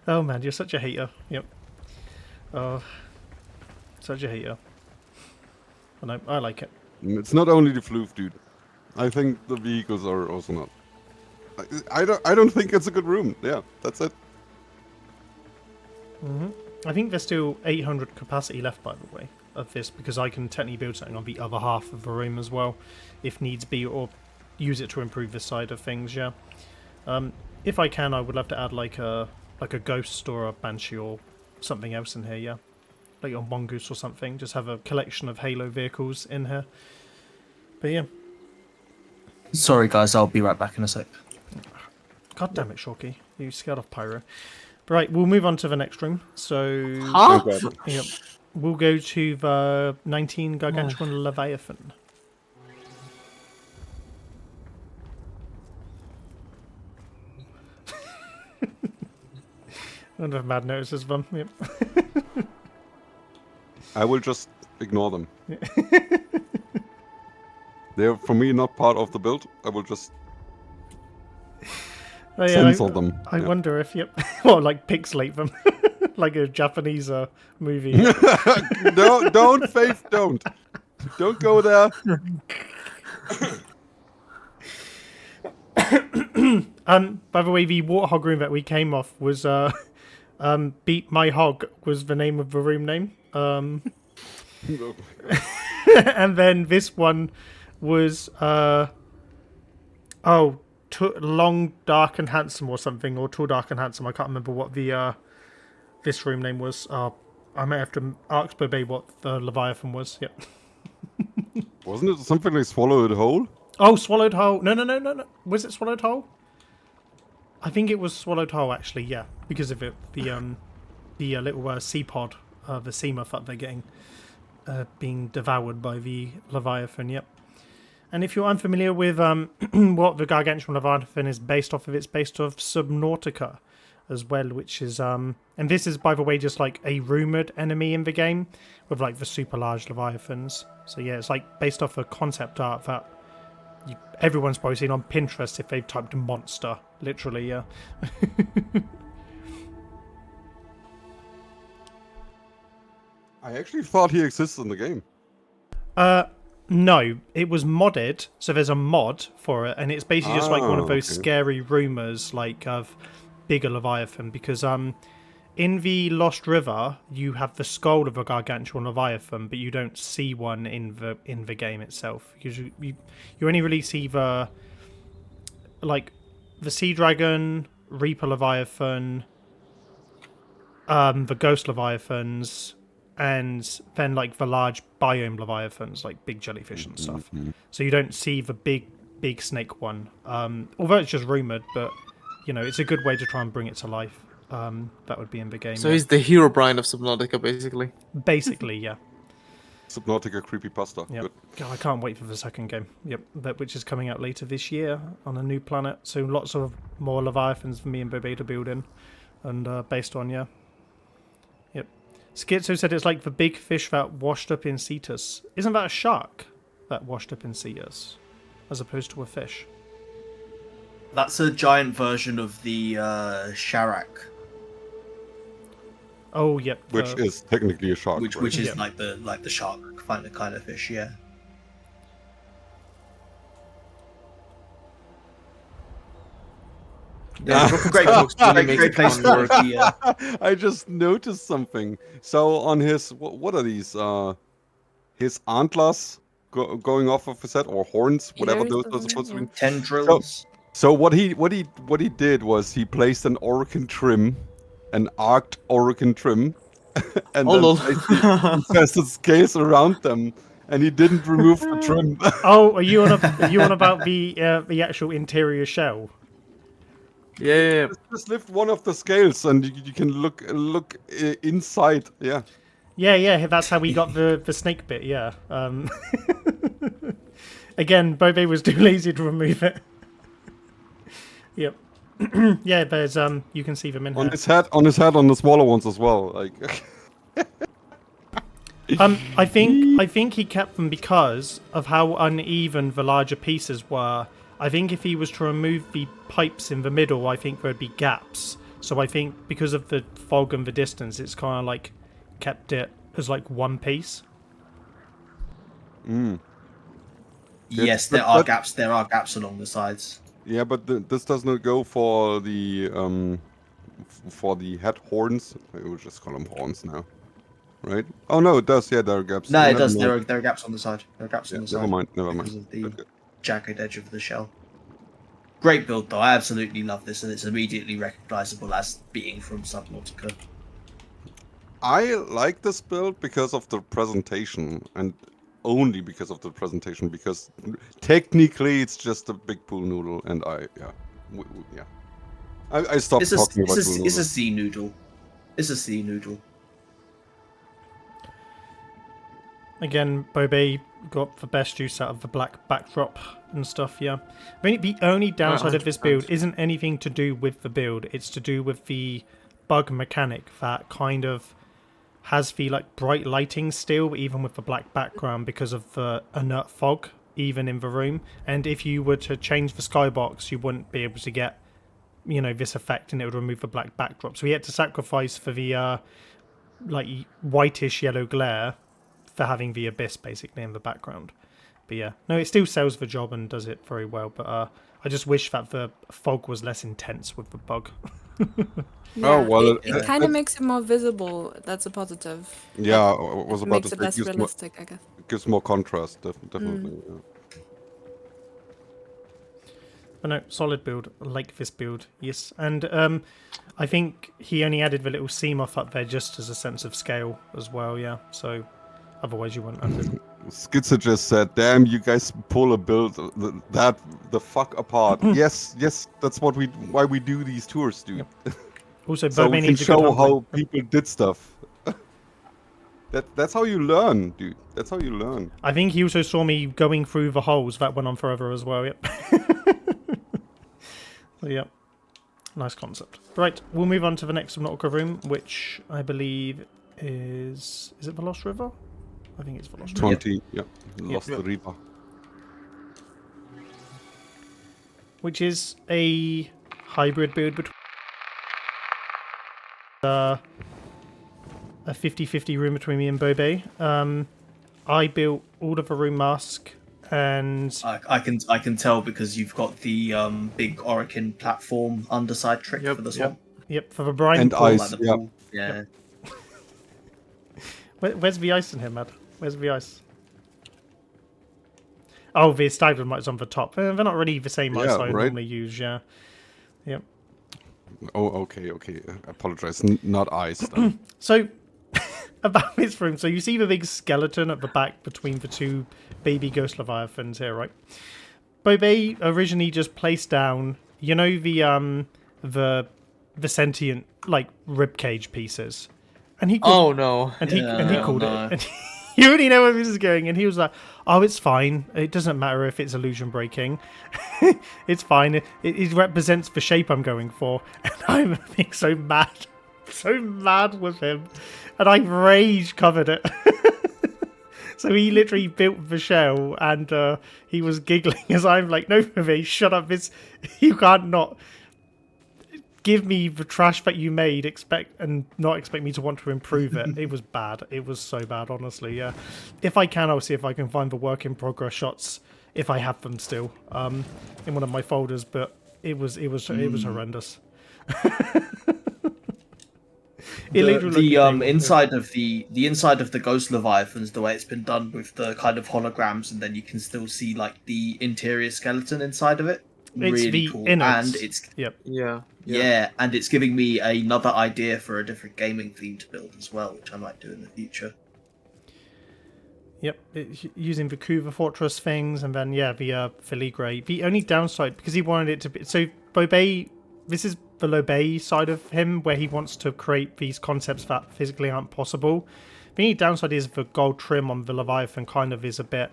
Oh man, you're such a hater. Yep. Oh, such a hater. I know, I like it. It's not only the floof, dude. I think the vehicles are also not. I don't think it's a good room. Yeah, that's it. I think there's still 800 capacity left, by the way, of this, because I can technically build something on the other half of the room as well, if needs be, or use it to improve this side of things, yeah. If I can, I would love to add like a ghost or a banshee or something else in here, yeah. Like a mongoose or something, just have a collection of Halo vehicles in here. But yeah. Sorry, guys, I'll be right back in a sec. God damn it, Shorky. You scared off Pyro. Right, we'll move on to the next room. So, Huh? yep, we'll go to the 19 Gargantuan Leviathan. I wonder if Mad notices them. Yep. I will just ignore them. They're, for me, not part of the build. I will just censor them. I wonder if, yep, well, like pixelate them. Like a Japanese movie. No, don't, Faith, don't. Don't go there. By the way, the Warthog room that we came off was Beat My Hog was the name of the room name. And then this one was Long, Dark and Handsome or something, or Tall, Dark and Handsome. I can't remember what the this room name was. I may have to ask Bobay what the Leviathan was. Yep. Wasn't it something like Swallowed Whole? Oh, Swallowed Whole. No. Was it Swallowed Whole? I think it was Swallowed Whole, actually, yeah. Because of it, the little sea pod, the seamoth that they're getting, being devoured by the Leviathan, yep. And if you're unfamiliar with what the Gargantuan Leviathan is based off of, it's based off Subnautica as well, which is, and this is, by the way, just like a rumoured enemy in the game, with like the super large Leviathans. So yeah, it's like based off a concept art that everyone's probably seen on Pinterest if they've typed monster, literally, yeah. I actually thought he exists in the game. No, it was modded, so there's a mod for it, and it's basically just like one of those okay. scary rumours, like of bigger Leviathan, because in the Lost River you have the skull of a Gargantuan Leviathan, but you don't see one in the game itself, because you only really see the Sea Dragon, Reaper Leviathan, the Ghost Leviathans, and then like the large biome leviathans, like big jellyfish and stuff. So you don't see the big snake one. Although it's just rumored, but you know, it's a good way to try and bring it to life. That would be in the game. So he's the hero Brian of Subnautica, basically. Basically, yeah. Subnautica creepypasta. Yep. Good. God, I can't wait for the second game. Yep, which is coming out later this year on a new planet. So lots of more leviathans for me and Bobay to build in, and based on Yep. Schizo said it's like the big fish that washed up in Cetus. Isn't that a shark that washed up in Cetus, as opposed to a fish? That's a giant version of the Sharak, Oh, yep. Which is technically a shark. which right? is Yeah. like the shark kind of fish, yeah. Yeah, Great, great place to work. Yeah. I just noticed something. So on his, what are these? His antlers going off of his head, or horns, whatever Ears those or are supposed to be. something, Tendrils. So what he did was he placed an Orokin trim, an arced Orokin trim, and Oh, lol. then placed the infested scales around them, and he didn't remove the trim. Oh, are you on about the actual interior shell? Yeah. Just lift one of the scales, and you can look inside. Yeah. Yeah, that's how we got the snake bit, yeah. Again, Bobay was too lazy to remove it. Yep. Yeah, there's you can see them in On here. his head, on the smaller ones as well. Like. I think he kept them because of how uneven the larger pieces were. I think if he was to remove the pipes in the middle, I think there'd be gaps. So I think because of the fog and the distance, it's kind of like kept it as like one piece. Yes, but- there are but- gaps. There are gaps along the sides. Yeah, but this does not go for the head horns. I will just call them horns now, right? Oh no, it does. Yeah, there are gaps. No, it Never does. mind. There are gaps on the side. There are gaps Yeah, on the side. never mind. Never Because mind. of the Okay. jagged edge of the shell. Great build, though. I absolutely love this, and it's immediately recognizable as being from Subnautica. I like this build because of the presentation, and only because of the presentation. Because technically, it's just a big pool noodle, and I stopped It's a, talking about pool it's a noodles. sea noodle. It's a sea noodle. Again, Bobay got the best use out of the black backdrop and stuff, yeah. I mean, the only downside of this build isn't anything to do with the build, it's to do with the bug mechanic that kind of has the like bright lighting still, even with the black background, because of the inert fog, even in the room. And if you were to change the skybox, you wouldn't be able to get, you know, this effect, and it would remove the black backdrop. So we had to sacrifice for the like whitish yellow glare for having the abyss basically in the background. But yeah, no, it still sells the job and does it very well, but I just wish that the fog was less intense with the bug. Oh, well, it kind of makes it more visible. That's a positive. Yeah, I was It about makes to it say less gives more, realistic, I guess. gives more contrast, definitely. Yeah. But no, solid build. I like this build, yes. And I think he only added the little Seamoth up there just as a sense of scale as well, yeah. So otherwise you wouldn't have it. Skitzer just said, "Damn, you guys pull a build the fuck apart." yes, that's why we do these tours, dude. Also, So Bobay we can needs a good show humbling. how people did stuff. That's how you learn, dude. That's how you learn. I think he also saw me going through the holes. That went on forever as well, yep. So, yeah. Nice concept. Right, we'll move on to the next Subnautica room, which I believe is it the Lost River? I think it's the Lost River. 20, yeah. Lost the river. Which is a hybrid build between a 50-50 room between me and Bobay. I built all of the room mask, and I can tell because you've got the big Orokin platform underside trick for this one. yep, for the brine And pool. ice, Like the yeah. pool. Yeah. Where's the ice in here, Mad? Where's the ice? Oh, the staggered mite's on the top. They're not really the same ice Yeah, I right. normally use, yeah. Yep. Oh, okay. I apologize. Not ice. Then. So, about this room. So you see the big skeleton at the back between the two baby ghost leviathans here, right? Bobay originally just placed down, you know, the sentient like ribcage pieces, and he Oh no. and he called no. it. And you already know where this is going, and he was like, "Oh, it's fine. It doesn't matter if it's illusion breaking. It's fine. It represents the shape I'm going for." And I'm being so mad with him, and I rage covered it. So he literally built the shell, and he was giggling as I'm like, "No, Bobay, shut up! You can't not give me the trash that you made, not expect me to want to improve it." It was bad. It was so bad, honestly. Yeah. If I can, I'll see if I can find the work in progress shots if I have them still in one of my folders. But it was horrendous. The inside of the ghost leviathans, the way it's been done with the kind of holograms, and then you can still see like the interior skeleton inside of it. It's really the cool, innards. and it's Yeah. and it's giving me another idea for a different gaming theme to build as well, which I might do in the future. Yep, using the Kuva Fortress things, and then the filigree. The only downside, because he wanted it to be so Bobay, this is the Bobay side of him where he wants to create these concepts that physically aren't possible. The only downside is the gold trim on the Leviathan kind of is a bit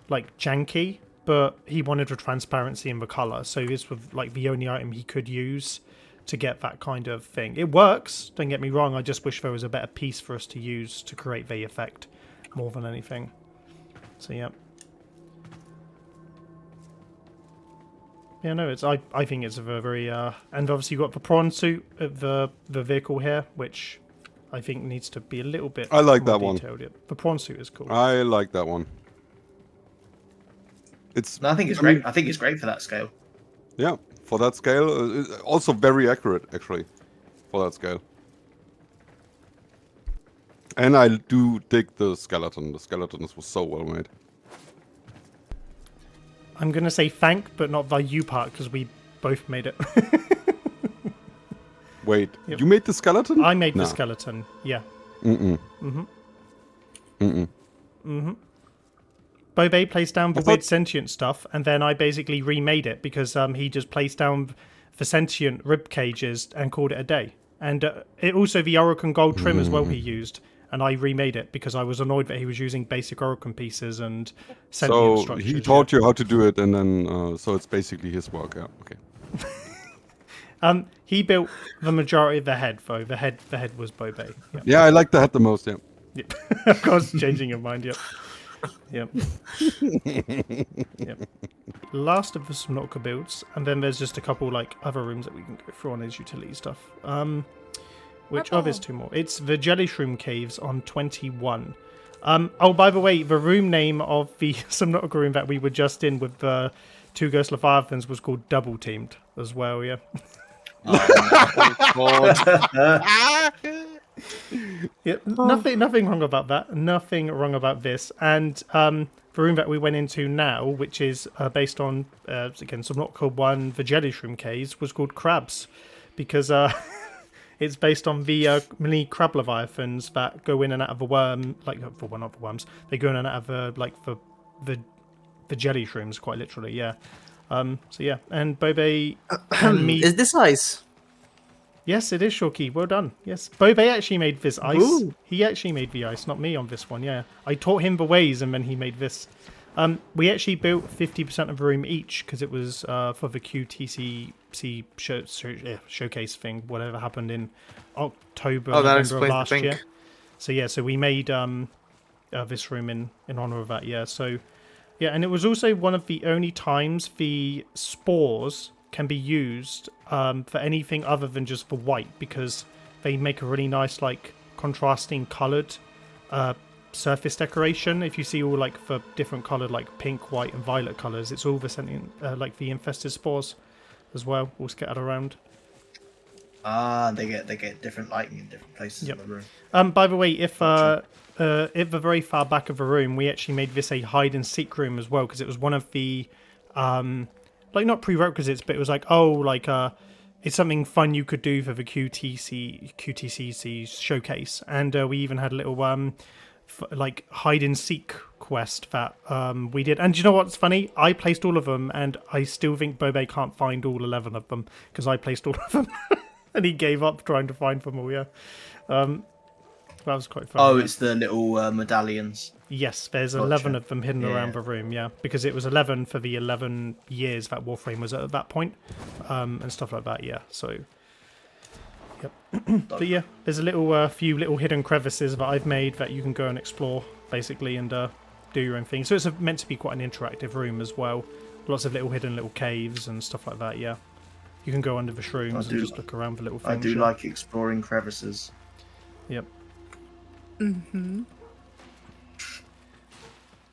like janky, but he wanted a transparency in the color, so this was like the only item he could use to get that kind of thing. It works, don't get me wrong, I just wish there was a better piece for us to use to create the effect more than anything. So yeah. Yeah, no, I think it's a very and obviously you've got the prawn suit of the vehicle here, which I think needs to be a little bit I like more that one. detailed. The prawn suit is cool. I like that one. No, I think it's great. I think it's great for that scale. Yeah, for that scale, also very accurate actually, for that scale. And I do dig the skeleton. The skeleton was so well made. I'm gonna say thank, but not the you part because we both made it. Wait, Yep. you made the skeleton? I made No. the skeleton. Yeah. Bobay placed down the I thought- weird sentient stuff, and then I basically remade it because he just placed down the sentient rib cages and called it a day. And it also the Orokin gold trim as well he used, and I remade it because I was annoyed that he was using basic Orokin pieces and sentient So structures. he taught you how to do it, and then so it's basically his work. Yeah, okay. He built the majority of the head, though. The head was Bobay. Yeah. Yeah, I like the head the most. Yeah. Yep. Of course, changing your mind. Yep. Yep. Yep. Last of the Subnautica builds, and then there's just a couple like other rooms that we can go through on his utility stuff. There's two more. It's the Jelly Shroom Caves on 21. Oh, by the way, the room name of the Subnautica room that we were just in with the two Ghost Leviathans was called Double Teamed as well. Yeah. Yep. Nothing wrong about that. Nothing wrong about this. And the room that we went into now, which is based on again Subnautica 1, the Jelly Shroom Caves, was called Crabs, because it's based on the mini crab leviathans that go in and out of the worm, like not the worms. They go in and out of the jelly shrooms, quite literally. Yeah. So yeah, and Bobay and me. Is this ice? Yes, it is, Shorky. Well done. Yes, Bobay actually made this ice. Ooh. He actually made the ice, not me on this one. Yeah, I taught him the ways, and then he made this. We actually built 50% of the room each because it was for the QTCC showcase thing, whatever happened in October, Oh, that November of explains the last pink. year. So yeah, so we made this room in honor of that. Yeah, so yeah, and it was also one of the only times the spores can be used for anything other than just for white, because they make a really nice like contrasting coloured surface decoration. If you see all like the different coloured like pink, white and violet colours, it's all the sentient like the infested spores as well, all scattered around. They get different lighting in different places in the room. By the way, if at the very far back of the room, we actually made this a hide and seek room as well, because it was one of the like not prerequisites, but it was like it's something fun you could do for the QTCC showcase, and we even had a little like hide and seek quest that we did. And do you know what's funny? I placed all of them, and I still think Bobay can't find all 11 of them because I placed all of them, and he gave up trying to find them all. Yeah, that was quite fun. Oh, yeah. it's the little medallions. Yes, there's 11 of them hidden around the room, yeah. Because it was 11 for the 11 years that Warframe was at that point, and stuff like that, yeah. So, yep. But yeah, there's a little few little hidden crevices that I've made that you can go and explore, basically, and do your own thing. So it's meant to be quite an interactive room as well. Lots of little hidden caves and stuff like that, yeah. You can go under the shrooms and just look around for little things. I do like exploring crevices. Yep. Mm-hmm.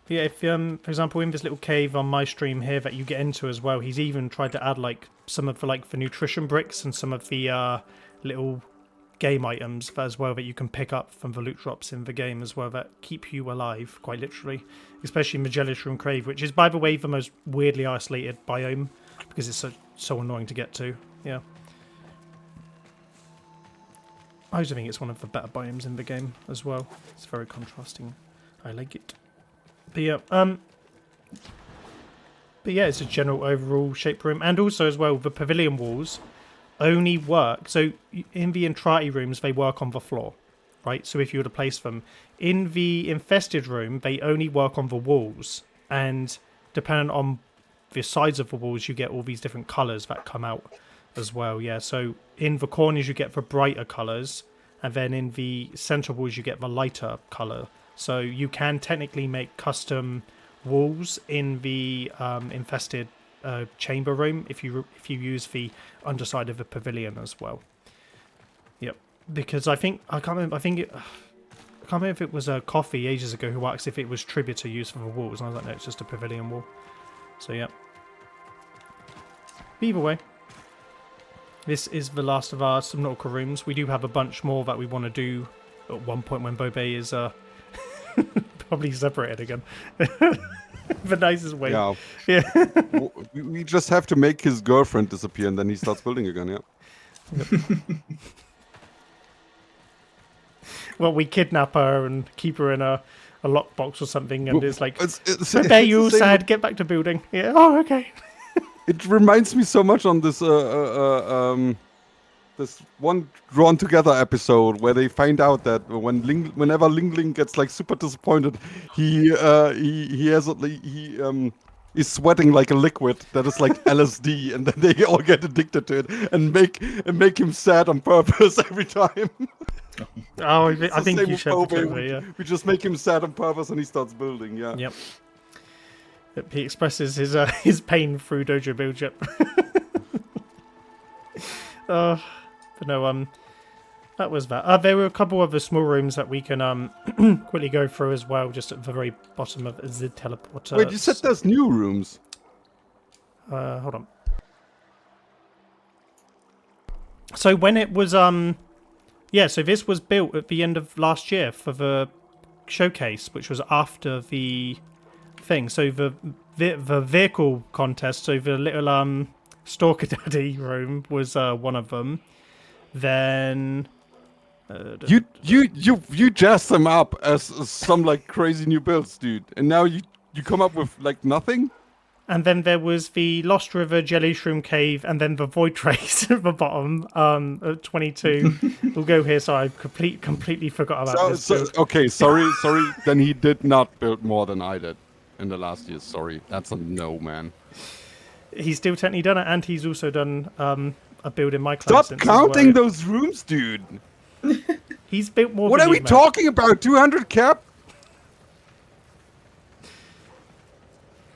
Yeah, if for example, in this little cave on my stream here that you get into as well, he's even tried to add like some of the nutrition bricks and some of the little game items as well that you can pick up from the loot drops in the game as well that keep you alive, quite literally. Especially Magellan's Room Cave, which is, by the way, the most weirdly isolated biome because it's so annoying to get to. Yeah. I also think it's one of the better biomes in the game as well. It's very contrasting. I like it. But yeah, it's a general overall shape room, and also as well the pavilion walls only work. So in the Entrati rooms, they work on the floor, right? So if you were to place them in the infested room, they only work on the walls, and depending on the sides of the walls, you get all these different colours that come out as well. Yeah, so in the corners you get the brighter colours, and then in the centre walls you get the lighter colour. So you can technically make custom walls in the infested chamber room if you use the underside of the pavilion as well. Yep, because I can't remember if it was a Coffee ages ago who asked if it was tribute to use for the walls, and I was like, no, it's just a pavilion wall. So yeah. Either way, this is the last of our Subnautica rooms. We do have a bunch more that we want to do at one point when Bobay is probably separated again. The nicest way. Yeah. Yeah. We just have to make his girlfriend disappear, and then he starts building again. Yeah. Yep. Well, we kidnap her and keep her in a lockbox or something, and it's like, "Bobay, you all sad? Get back to building." Yeah. Oh, okay. It reminds me so much on this this one Drawn Together episode where they find out that whenever Ling Ling gets like super disappointed, he is sweating like a liquid that is like LSD, and then they all get addicted to it and make him sad on purpose every time. Oh, I think you should. Yeah. We just make him sad on purpose, and he starts building. Yeah. Yep. He expresses his pain through Dojo Build. Yep. But no, that was that. There were a couple of the small rooms that we can quickly go through as well, just at the very bottom of the teleporter. Wait, you said there's new rooms? Hold on. So when it was yeah, so this was built at the end of last year for the showcase, which was after the thing. So the vehicle contest, so the little Stalker Daddy room was one of them. Then you jazzed them up as some like crazy new builds, dude, and now you come up with like nothing. And then there was the Lost River Jelly Shroom Cave, and then the Void Trace at the bottom, at 22. We'll go here, so I completely forgot about this build. Okay, sorry. Then he did not build more than I did in the last year. Sorry, that's a no, man. He's still technically done it, and he's also done a build in my class. Stop counting those rooms, dude. He's built more. What than are we talking about? 200 cap?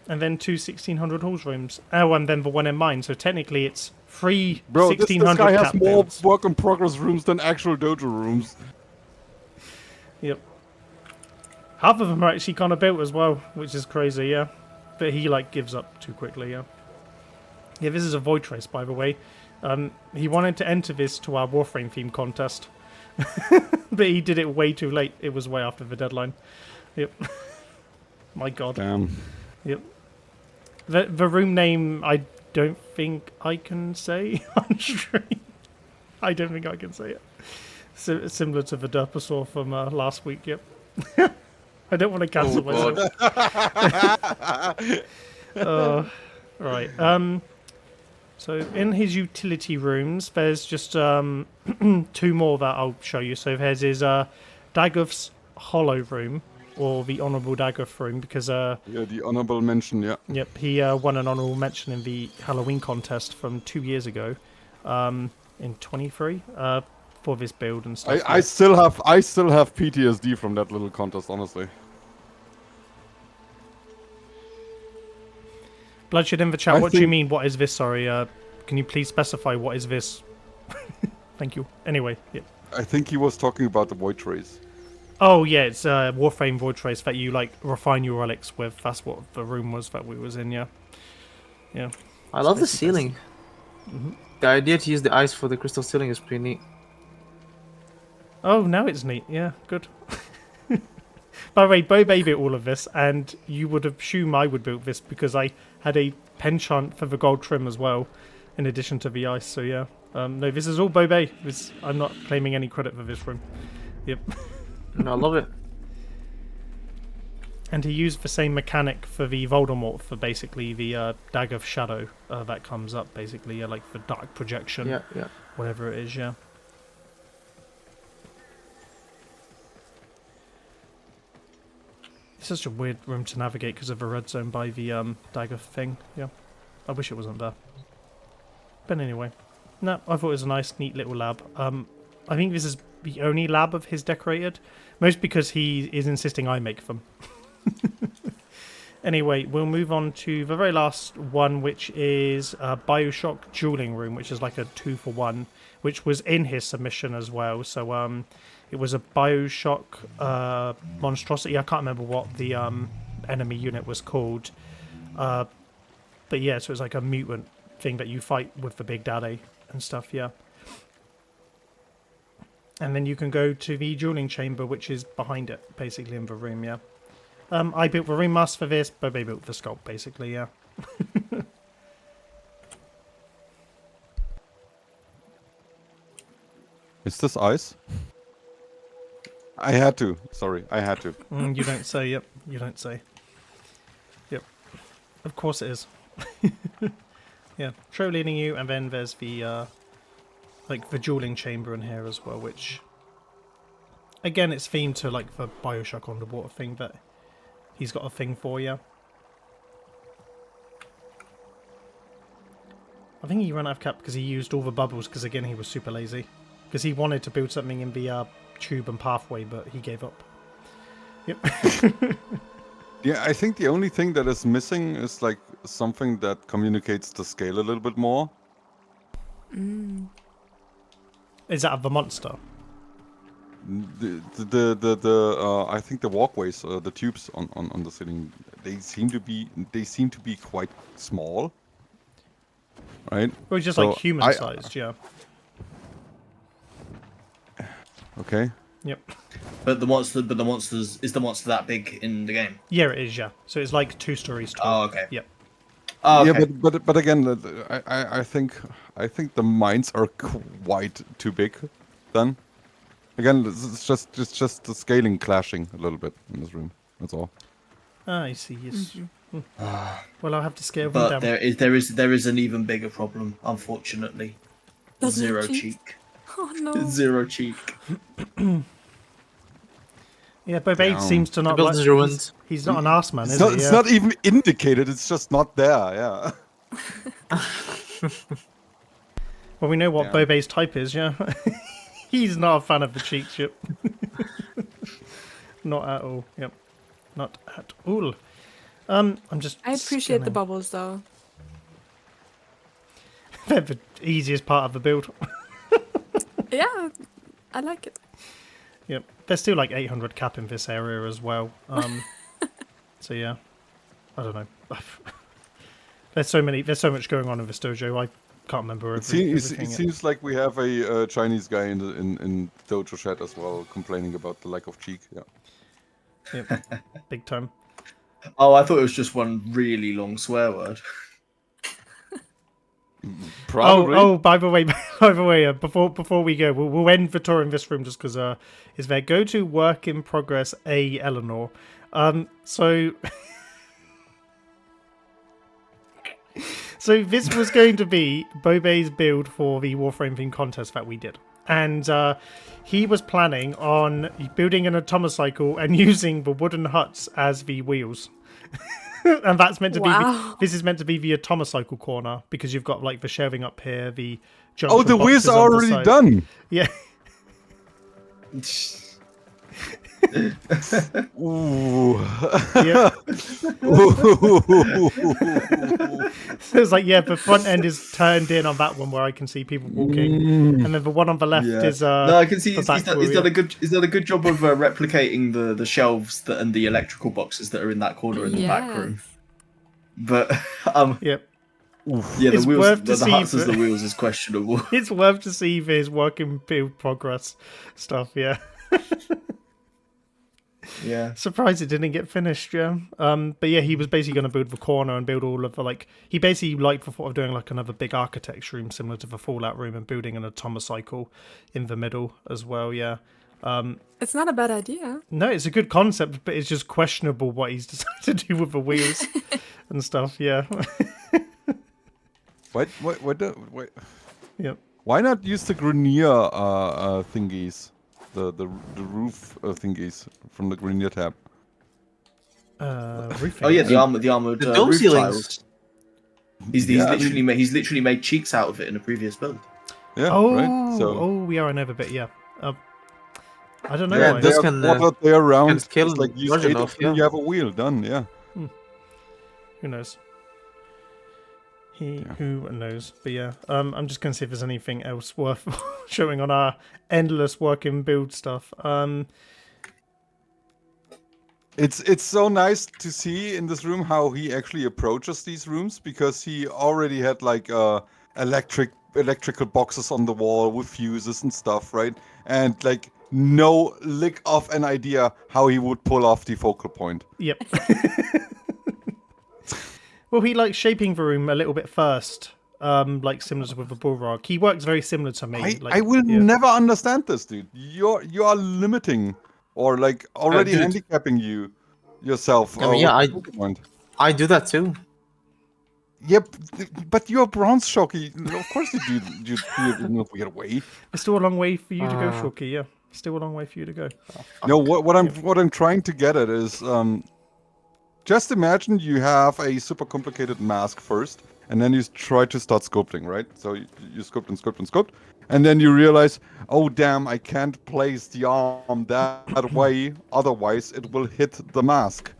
And then 2 1600 halls rooms. Oh, and then the one in mine. So technically, it's 3 Bro, 1600 this guy has cap more builds. work in progress rooms than actual dojo rooms. Yep. Half of them are actually kind of built as well, which is crazy, yeah. But he like gives up too quickly, yeah. Yeah, this is a Void Trace, by the way. He wanted to enter this to our Warframe theme contest, but he did it way too late. It was way after the deadline. Yep. My God. Damn. Yep. The room name, I don't think I can say on stream. I don't think I can say it. Similar to the Derposaur from last week, yep. I don't want to cancel myself. Right. So in his utility rooms, there's just 2 more that I'll show you. So there's his Dagoth's Hollow room, or the Honourable Dagoth room, because Yeah, the honorable mention, yeah. yep, he won an honourable mention in the Halloween contest from 2 years ago, in 23, for this build and stuff. I still have PTSD from that little contest, honestly. Bloodshed in the chat. I What do you think- mean? What is this? Sorry. Can you please specify what is this? Thank you. Anyway, yeah. I think he was talking about the void trace. Oh yeah, it's Warframe Void Trace that you like refine your relics with. That's what the room was that we was in. Yeah. Yeah. I love the Spicy ceiling. The idea to use the ice for the crystal ceiling is pretty neat. Oh, now it's neat. Yeah, good. By the way, Bobay built all of this, and you would assume I would build this because I had a penchant for the gold trim as well, in addition to the ice. So yeah, no, this is all Bobay. I'm not claiming any credit for this room. Yep. No, I love it. And he used the same mechanic for the Voldemort, for basically the Dagger of Shadow that comes up, basically, like the dark projection, Yeah, yeah. whatever it is, yeah. It's such a weird room to navigate because of the red zone by the dagger thing. Yeah, I wish it wasn't there. But anyway, no, I thought it was a nice, neat little lab. I think this is the only lab of his decorated, most because he is insisting I make them. Anyway, we'll move on to the very last one, which is Bioshock Dueling Room, which is like a 2-for-1, which was in his submission as well. So it was a Bioshock monstrosity. I can't remember what the enemy unit was called. But yeah, so it's like a mutant thing that you fight with the Big Daddy and stuff, yeah. And then you can go to the dueling chamber, which is behind it, basically, in the room, yeah. I built the room mask for this, but they built the sculpt, basically, yeah. Is this ice? I had to. Sorry, I had to. You don't say, yep. You don't say. Yep. Of course it is. Yeah. Tro leading you, and then there's the, like, the dueling chamber in here as well, which... Again, it's themed to, like, the Bioshock underwater thing that he's got a thing for, yeah. I think he ran out of cap because he used all the bubbles, because, again, he was super lazy. Because he wanted to build something in the tube and pathway, but he gave up. Yep. Yeah, I think the only thing that is missing is like something that communicates the scale a little bit more. Is that of the monster? I think the walkways, the tubes on the ceiling, they seem to be quite small, right? Or just So like human sized, yeah. Okay. Yep. But the monsters is the monster that big in the game? Yeah, it is, yeah. So it's like 2 stories tall. Oh, okay. Yep. Oh, okay. Yeah, but again, I think the mines are quite too big. Then, again, it's just the scaling clashing a little bit in this room. That's all. Ah, I see. Yes. Well, I'll have to scale them But down. there is an even bigger problem, unfortunately. Doesn't it Zero cheat? cheek. Oh no. Zero cheek. Yeah, Bobay Down. seems to not build like... is ruined. He's not an arse man, It's is not, he? it's Yeah. not even indicated. It's just not there. Yeah. Well, we know what Yeah. Bobay's type is, yeah. He's not a fan of the cheek chip. Not at all. Yep. Not at all. I'm just... I appreciate the scanning. bubbles though. They're the easiest part of the build. Yeah, I like it. Yep. There's still like 800 cap in this area as well. So yeah. I don't know. There's so much going on in this dojo. I can't remember It everything. seems like we have a Chinese guy in Dojo chat as well, complaining about the lack of cheek. Yeah. Yep. Big time. Oh, I thought it was just one really long swear word. Probably. Oh, by the way, before we go, we'll end the tour in this room just because is there. Go to work in progress A Eleanor. So this was going to be Bobay's build for the Warframe theme contest that we did, and he was planning on building an atomicycle and using the wooden huts as the wheels. And that's meant to be. This is meant to be the atomicycle corner because you've got like the shelving up here, the junction Oh, the wheels boxes are on the already side. done. Yeah. Ooh. Yeah. Ooh. So it's like, yeah, the front end is turned in on that one where I can see people walking, and then the one on the left is No, I can see the he's back done wheel, yeah. he's done a good job of replicating the shelves and the electrical boxes that are in that corner in the back room. But Yep. yeah, It's the wheels, worth to the see huts as for- the wheels is questionable. It's worth to see his work in build progress stuff, yeah. Yeah. Surprised it didn't get finished, yeah. But yeah, he was basically going to build the corner and build all of the, like, he basically liked the thought of doing like another big architecture room similar to the Fallout room and building an atomicycle in the middle as well, yeah. It's not a bad idea. No, it's a good concept, but it's just questionable what he's decided to do with the wheels and stuff, yeah. Wait. Yep. Why not use the Grenier thingies? The roof thingies from the Grenier tab. Roofing. Oh yeah, the armored The dome roof ceilings. tiles. He's literally made cheeks out of it in a previous build. Yeah, Oh, right. So we are another bit, yeah. I don't know Yeah, why. this they can, water there around. can scale It's like use large 8 enough, of them, yeah. you have a wheel done. Yeah. Who knows? Who knows? But yeah, I'm just gonna see if there's anything else worth showing on our endless work and build stuff. It's so nice to see in this room how he actually approaches these rooms because he already had like electrical boxes on the wall with fuses and stuff, right? And like no lick of an idea how he would pull off the focal point. Yep. Well, he likes shaping the room a little bit first, like similar to with the Bullrock. He works very similar to me. I will yeah. never understand this, dude. You are limiting or like already dude. handicapping yourself. I mean, yeah, with the focal point. I do that too. Yep, but you're bronze, Shocky. Of course you do. You do in a weird way. It's still a long way for you to go, Shoki. Yeah, still a long way for you to go. No, what I'm trying to get at is, just imagine you have a super complicated mask first, and then you try to start sculpting, right? So you sculpt and sculpt and sculpt, and then you realize, oh damn, I can't place the arm that way, otherwise it will hit the mask.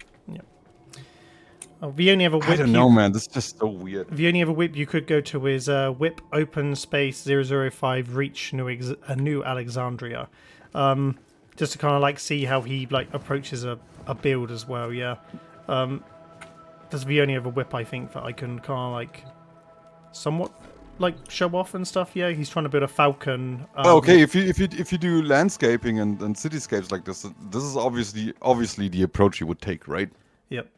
The only other whip I don't know, man. This is just so weird. The only other whip you could go to is whip open space 005 reach new Alexandria, just to kind of like see how he like approaches a build as well. Yeah, that's the only other whip I think that I can kind of like somewhat like show off and stuff. Yeah, he's trying to build a falcon. Okay, if you do landscaping and cityscapes like this is obviously the approach you would take, right? Yep.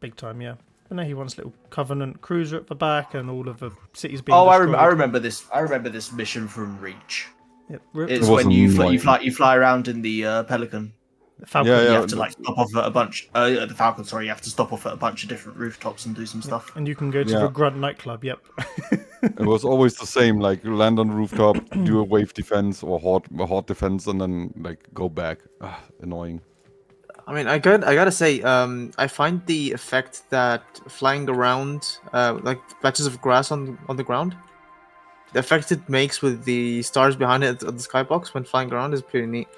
Big time, yeah. But now he wants a little Covenant cruiser at the back and all of the cities being destroyed. I remember this. I remember this mission from Reach. Yep. It's It was when you annoying. fly around in the Pelican. Falcon, Yeah, You yeah. have to like stop off at a bunch. The Falcon, sorry, you have to stop off at a bunch of different rooftops and do some stuff. And you can go to Yeah. the Grunt nightclub, yep. It was always the same, like land on the rooftop, do a wave defense or horde defense, and then like go back. Annoying. I mean, I gotta say, I find the effect that flying around, like patches of grass on the ground, the effect it makes with the stars behind it on the skybox when flying around is pretty neat.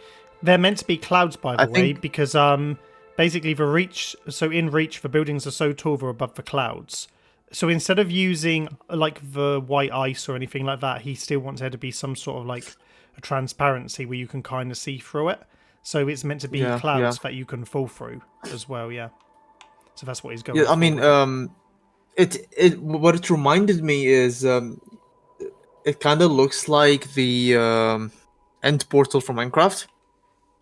They're meant to be clouds, by the I way, think- because basically the Reach, so in Reach, the buildings are so tall they're above the clouds. So instead of using like the white ice or anything like that, he still wants there to be some sort of like a transparency where you can kind of see through it. So it's meant to be Yeah, clouds yeah. that you can fall through as well, yeah. So that's what he's going Yeah, I for. mean, what it reminded me is, it kind of looks like the end portal from Minecraft.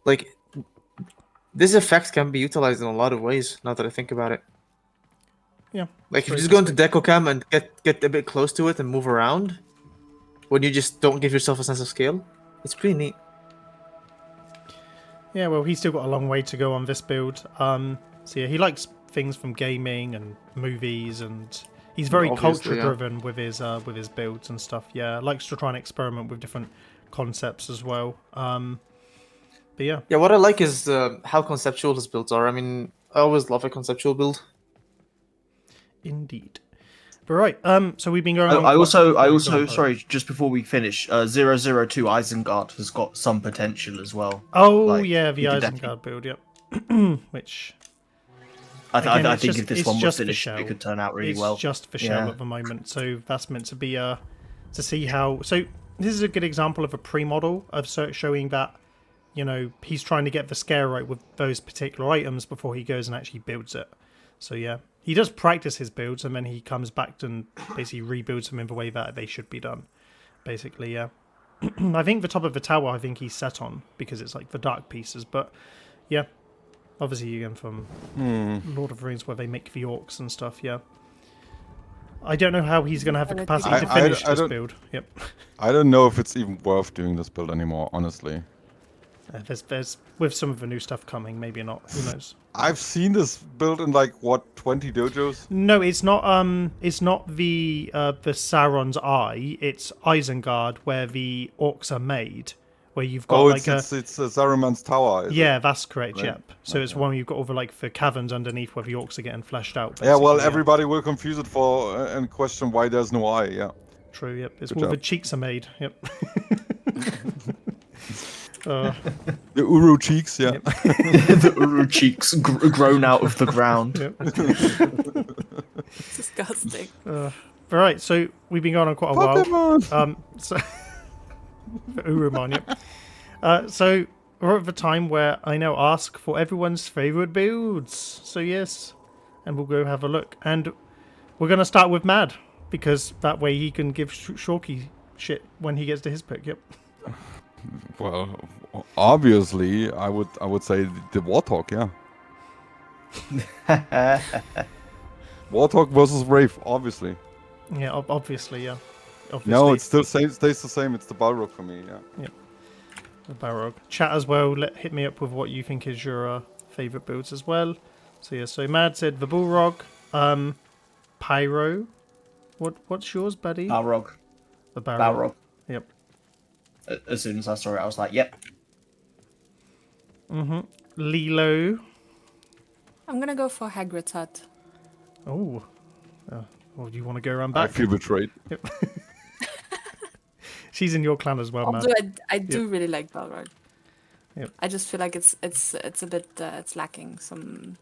Like, this effect can be utilized in a lot of ways. Now that I think about it. Yeah. Like if you Very just go into good. deco cam and get a bit close to it and move around, when you just don't give yourself a sense of scale, it's pretty neat. Yeah, well, he's still got a long way to go on this build. So yeah, he likes things from gaming and movies, and he's very Obviously, yeah. culture-driven with his builds and stuff. Yeah, likes to try and experiment with different concepts as well. But yeah, Yeah, what I like is how conceptual his builds are. I mean, I always love a conceptual build. indeed. But right, so we've been going. on I quite- also, Sorry. sorry, just before we finish, 002 Isengard has got some potential as well. Oh Like, yeah, the he could Isengard build. Yep. Which Again, I it's think just- if this it's one was just for finished, show. it could turn out really it's well. just for show Yeah. at the moment, so that's meant to be to see how. So this is a good example of a pre-model of showing that, you know, he's trying to get the scale right with those particular items before he goes and actually builds it. So yeah, he does practice his builds and then he comes back and basically rebuilds them in the way that they should be done. Basically, yeah. I think the top of the tower, I think he's set on because it's like the dark pieces, but yeah. Obviously, again from Lord of the Rings, where they make the orcs and stuff. Yeah, I don't know how he's going to have the capacity to finish this build. Yep. I don't know if it's even worth doing this build anymore, honestly. There's with some of the new stuff coming, maybe not. Who knows? I've seen this build in like what 20 dojos. No, it's not. It's not the Sauron's Eye. It's Isengard, where the orcs are made. Where you've got like it's Saruman's tower. Is yeah, it? that's correct. Right. Yep. So it's one where you've got all the like the caverns underneath where the orcs are getting fleshed out. Yeah, well, basically, everybody will confuse it for and question why there's no eye. Yeah. True. Yep. It's Good where the job. cheeks are made. Yep. The Uru cheeks. Yeah. The Uru cheeks grown out of the ground. Yep. Disgusting. Right, so we've been going on quite a while. Pokemon. So Urumon, yep. So we're at the time where I now ask for everyone's favourite builds. So yes, and we'll go have a look. And we're gonna start with Mad because that way he can give Shorky shit when he gets to his pick. Yep. Well, obviously, I would say the Warthog. Yeah. Warthog versus Wraith, obviously. Yeah, obviously, yeah. Obviously. No, it still stays the same. It's the Balrog for me. Yeah. The Balrog. Chat as well. Hit me up with what you think is your favourite builds as well. So yeah, so Mad said the Balrog, Pyro. What's yours, buddy? Balrog. The Balrog. Balrog. Yep. As soon as I saw it, I was like, yep. Lilo. I'm gonna go for Hagrid's hut. Oh. Well, do you want to go around I back? feel betrayed. Yep. She's in your clan as well, man. Although I do really like Balrog. Yep. I just feel like it's a bit it's lacking some.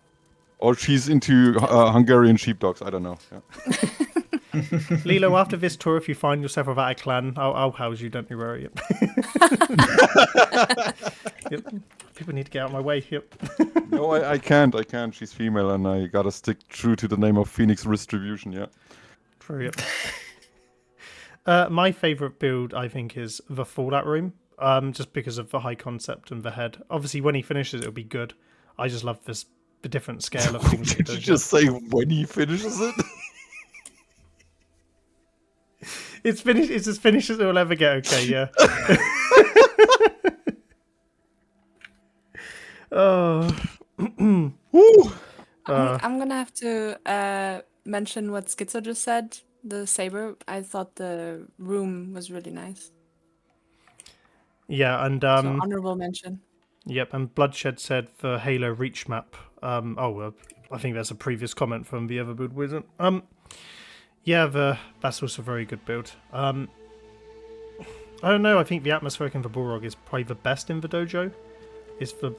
Or she's into Hungarian sheepdogs. I don't know. Yeah. Lilo, after this tour, if you find yourself without a clan, I'll house you. Don't you worry. Yep. Yep. People need to get out of my way. Yep. No, I can't. I can't. She's female, and I gotta stick true to the name of Phoenix Distribution. Yeah. True. Yep. My favourite build, I think, is the Fallout Room. Just because of the high concept and the head. Obviously, when he finishes, it'll be good. I just love the different scale of things. Did you just say when he finishes it? It's finished. It's as finished as it will ever get. Okay, yeah. Oh. Woo! I'm gonna have to mention what Schizo just said. The saber. I thought the room was really nice. Yeah, and So honorable mention. yep, and Bloodshed said the Halo Reach map. I think that's a previous comment from the other build wizard. Yeah, that's also a very good build. I don't know. I think the atmospheric in the Balrog is probably the best in the dojo. It's the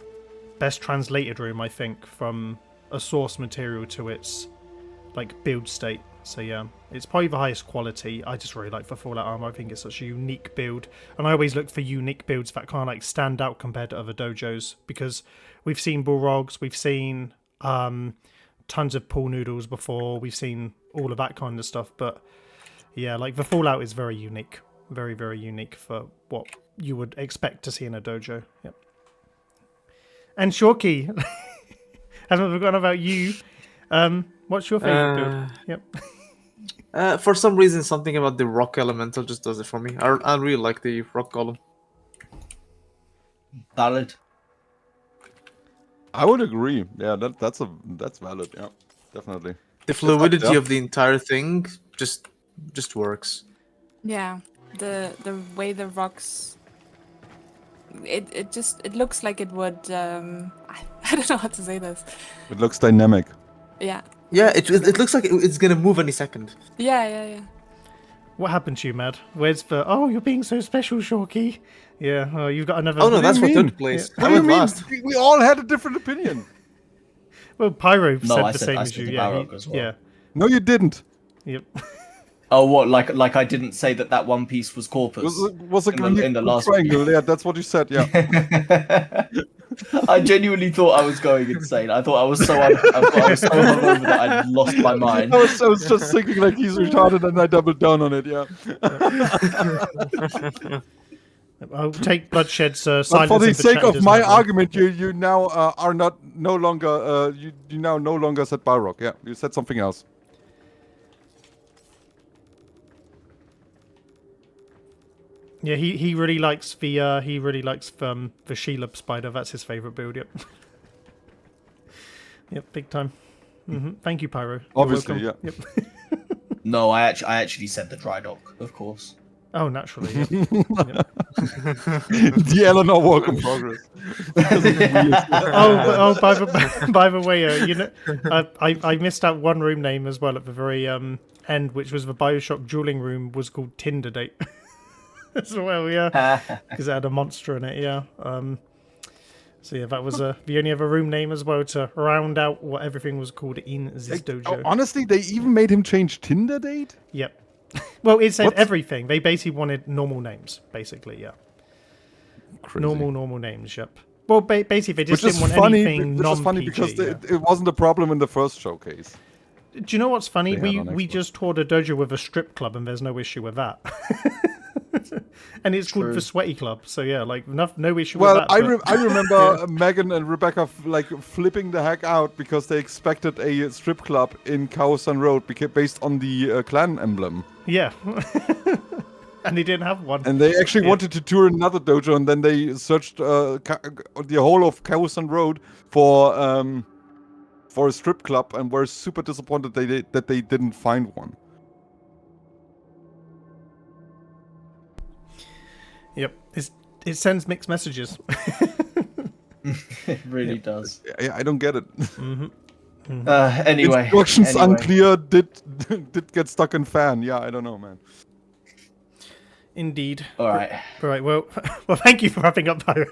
best translated room, I think, from a source material to its like build state. So yeah, it's probably the highest quality. I just really like the Fallout armor. I think it's such a unique build, and I always look for unique builds that kind of like stand out compared to other dojos, because we've seen Balrogs, we've seen tons of pool noodles before, we've seen all of that kind of stuff, but yeah, like the Fallout is very unique, very, very unique for what you would expect to see in a dojo. Yep. And Shorky, haven't forgotten about you. What's your favorite build? Yep. For some reason, something about the rock elemental just does it for me. I really like the rock golem. Valid. I would agree. Yeah, that's valid. Yeah, definitely. The fluidity yeah. of the entire thing just works. Yeah, the way the rocks. It looks like it would. I don't know how to say this. It looks dynamic. Yeah. Yeah, it looks like it's gonna move any second. Yeah. What happened to you, Mad? Where's the? Oh, you're being so special, Shorky. Yeah. Oh, you've got another. Oh no, that's what mean? took place. What I do you went mean? last. We all had a different opinion. Well, Pyro said I the said- same I as said you. the Yeah. Pyrorock as well. Yeah. No, you didn't. Yep. Oh, what? Like I didn't say that One Piece was corpus. Was a in the last triangle. Yeah, that's what you said. Yeah. I genuinely thought I was going insane. I thought I was so hungover that I'd lost my mind. I was just thinking like he's retarded, and I doubled down on it. Yeah. I'll take Bloodshed's silence. But for the in sake chat, of doesn't my have one. argument, you now are no longer you now no longer said Pyrorock. Yeah, you said something else. Yeah, he really likes the the Shelob spider. That's his favorite build. Yep. Yep, big time. Thank you, Pyro. You're Obviously, welcome. yeah. Yep. No, I actually said the dry dock, of course. Oh, naturally. Yep. The Eleanor work in progress. By the way, you know, I missed out one room name as well at the very end, which was the Bioshock dueling room was called Tinder Date. As well, yeah, because it had a monster in it, yeah. So yeah, that was the only other room name as well to round out what everything was called in this dojo. Honestly, they even made him change Tinder date. Yep. Well, it said What's- everything. They basically wanted normal names, basically, yeah. Crazy. Normal names, yep. Well, basically, they just Which is didn't want funny. anything Which is non-PG. funny because yeah. it wasn't a problem in the first showcase. Do you know what's funny? They had on We Xbox. just toured a dojo with a strip club, and there's no issue with that. And it's called True. the Sweaty Club, so yeah, like no issue Well, with that. I remember Megan and Rebecca flipping the heck out because they expected a strip club in Kaosan Road based on the clan emblem. Yeah. And they didn't have one. And they actually wanted to tour another dojo, and then they searched the whole of Kaosan Road for a strip club, and were super disappointed that they didn't find one. Yep. It sends mixed messages. It really does. I don't get it. Anyway. Instructions unclear. Did get stuck in fan. Yeah, I don't know, man. Indeed. All right. Right, well, thank you for wrapping up, Pyro.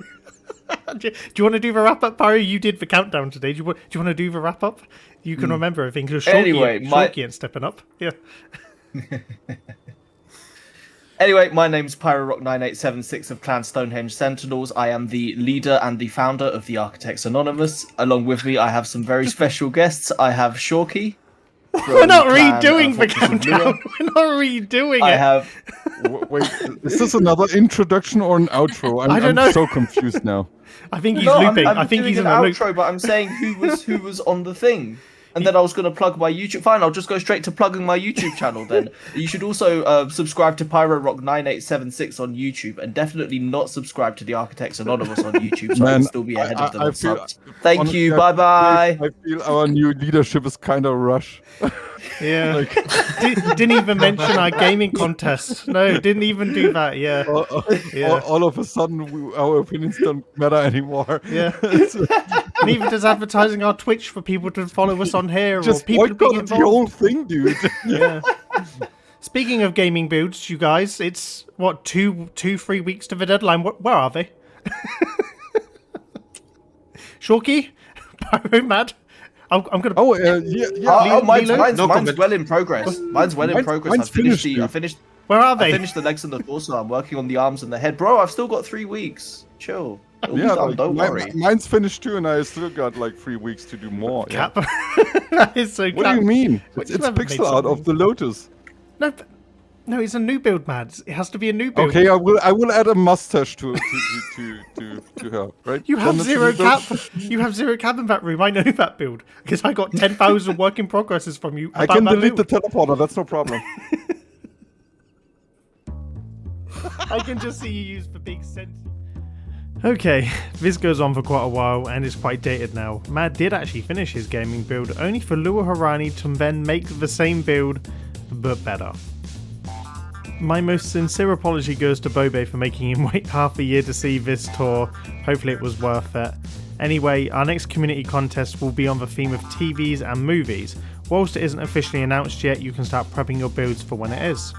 Do you want to do the wrap-up, Pyro? You did the countdown today. Do you want to do the wrap-up? You can remember everything. Because Anyway, Shorky ain't stepping up. Yeah. Anyway, my name's Pyrorock9876 of Clan Stonehenge Sentinels. I am the leader and the founder of the Architects Anonymous. Along with me, I have some very special guests. I have Shorky. We're not Clan, redoing the Fortress of Lua. countdown. We're not redoing I it. have Wait, is this another introduction or an outro? I don't know. I'm so confused now. I think he's no, looping. I'm I think doing he's an in a loop. outro, but I'm saying who was on the thing. And then I was going to plug my YouTube. Fine, I'll just go straight to plugging my YouTube channel then. You should also subscribe to Pyrorock9876 on YouTube, and definitely not subscribe to the Architects Anonymous on YouTube, so I Man, can still be ahead of them I on feel- subs. Thank honestly, you, I bye-bye. I feel our new leadership is kind of rush. Yeah. Didn't even mention our gaming contest. No, didn't even do that. Yeah. Yeah. All of a sudden, our opinions don't matter anymore. Yeah. And even just advertising our Twitch for people to follow us on here, Just or people to be boycotted the involved. whole thing, dude. Yeah. Speaking of gaming builds, you guys, it's what 3 weeks to the deadline. Where are they? Shorky, Pyro, Mad. I'm gonna. Oh, yeah. Mine's No comment. well in progress. Mine's well in progress. mine's I finished, finished Where are I they? finished the legs and the torso. I'm working on the arms and the head. Bro, I've still got 3 weeks. Chill. It'll be Yeah, done, like, don't worry. mine's finished too, and I still got like 3 weeks to do more. Yeah. Cap. That is so What cap. do you mean? But It's you haven't made pixel art of something. the Lotus. No, but No, it's a new build, Mad. It has to be a new build. Okay, I will add a mustache to her. Right? You have Then it's a zero new build. cap. You have zero cabin back room. I know that build because I got 10,000 work in progresses from you. I about can that delete the build. teleporter. That's no problem. I can just see you used for big sense. Okay, this goes on for quite a while and is quite dated now. Mad did actually finish his gaming build, only for Lua Harani to then make the same build, but better. My most sincere apology goes to Bobay for making him wait half a year to see this tour. Hopefully it was worth it. Anyway, our next community contest will be on the theme of TVs and movies. Whilst it isn't officially announced yet, you can start prepping your builds for when it is.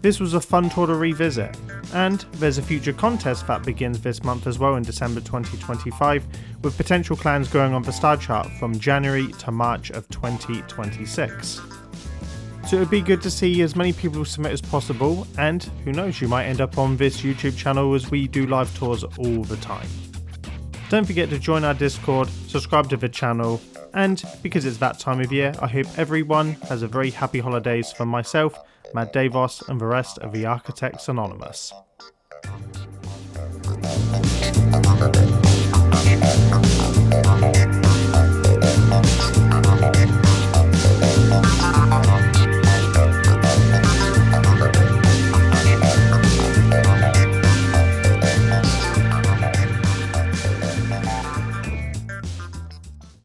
This was a fun tour to revisit, and there's a future contest that begins this month as well in December 2025, with potential clans going on the star chart from January to March of 2026. So it would be good to see as many people submit as possible, and who knows, you might end up on this YouTube channel as we do live tours all the time. Don't forget to join our Discord, subscribe to the channel, and because it's that time of year, I hope everyone has a very happy holidays from myself, Matt Davos, and the rest of the Architects Anonymous. Thank you.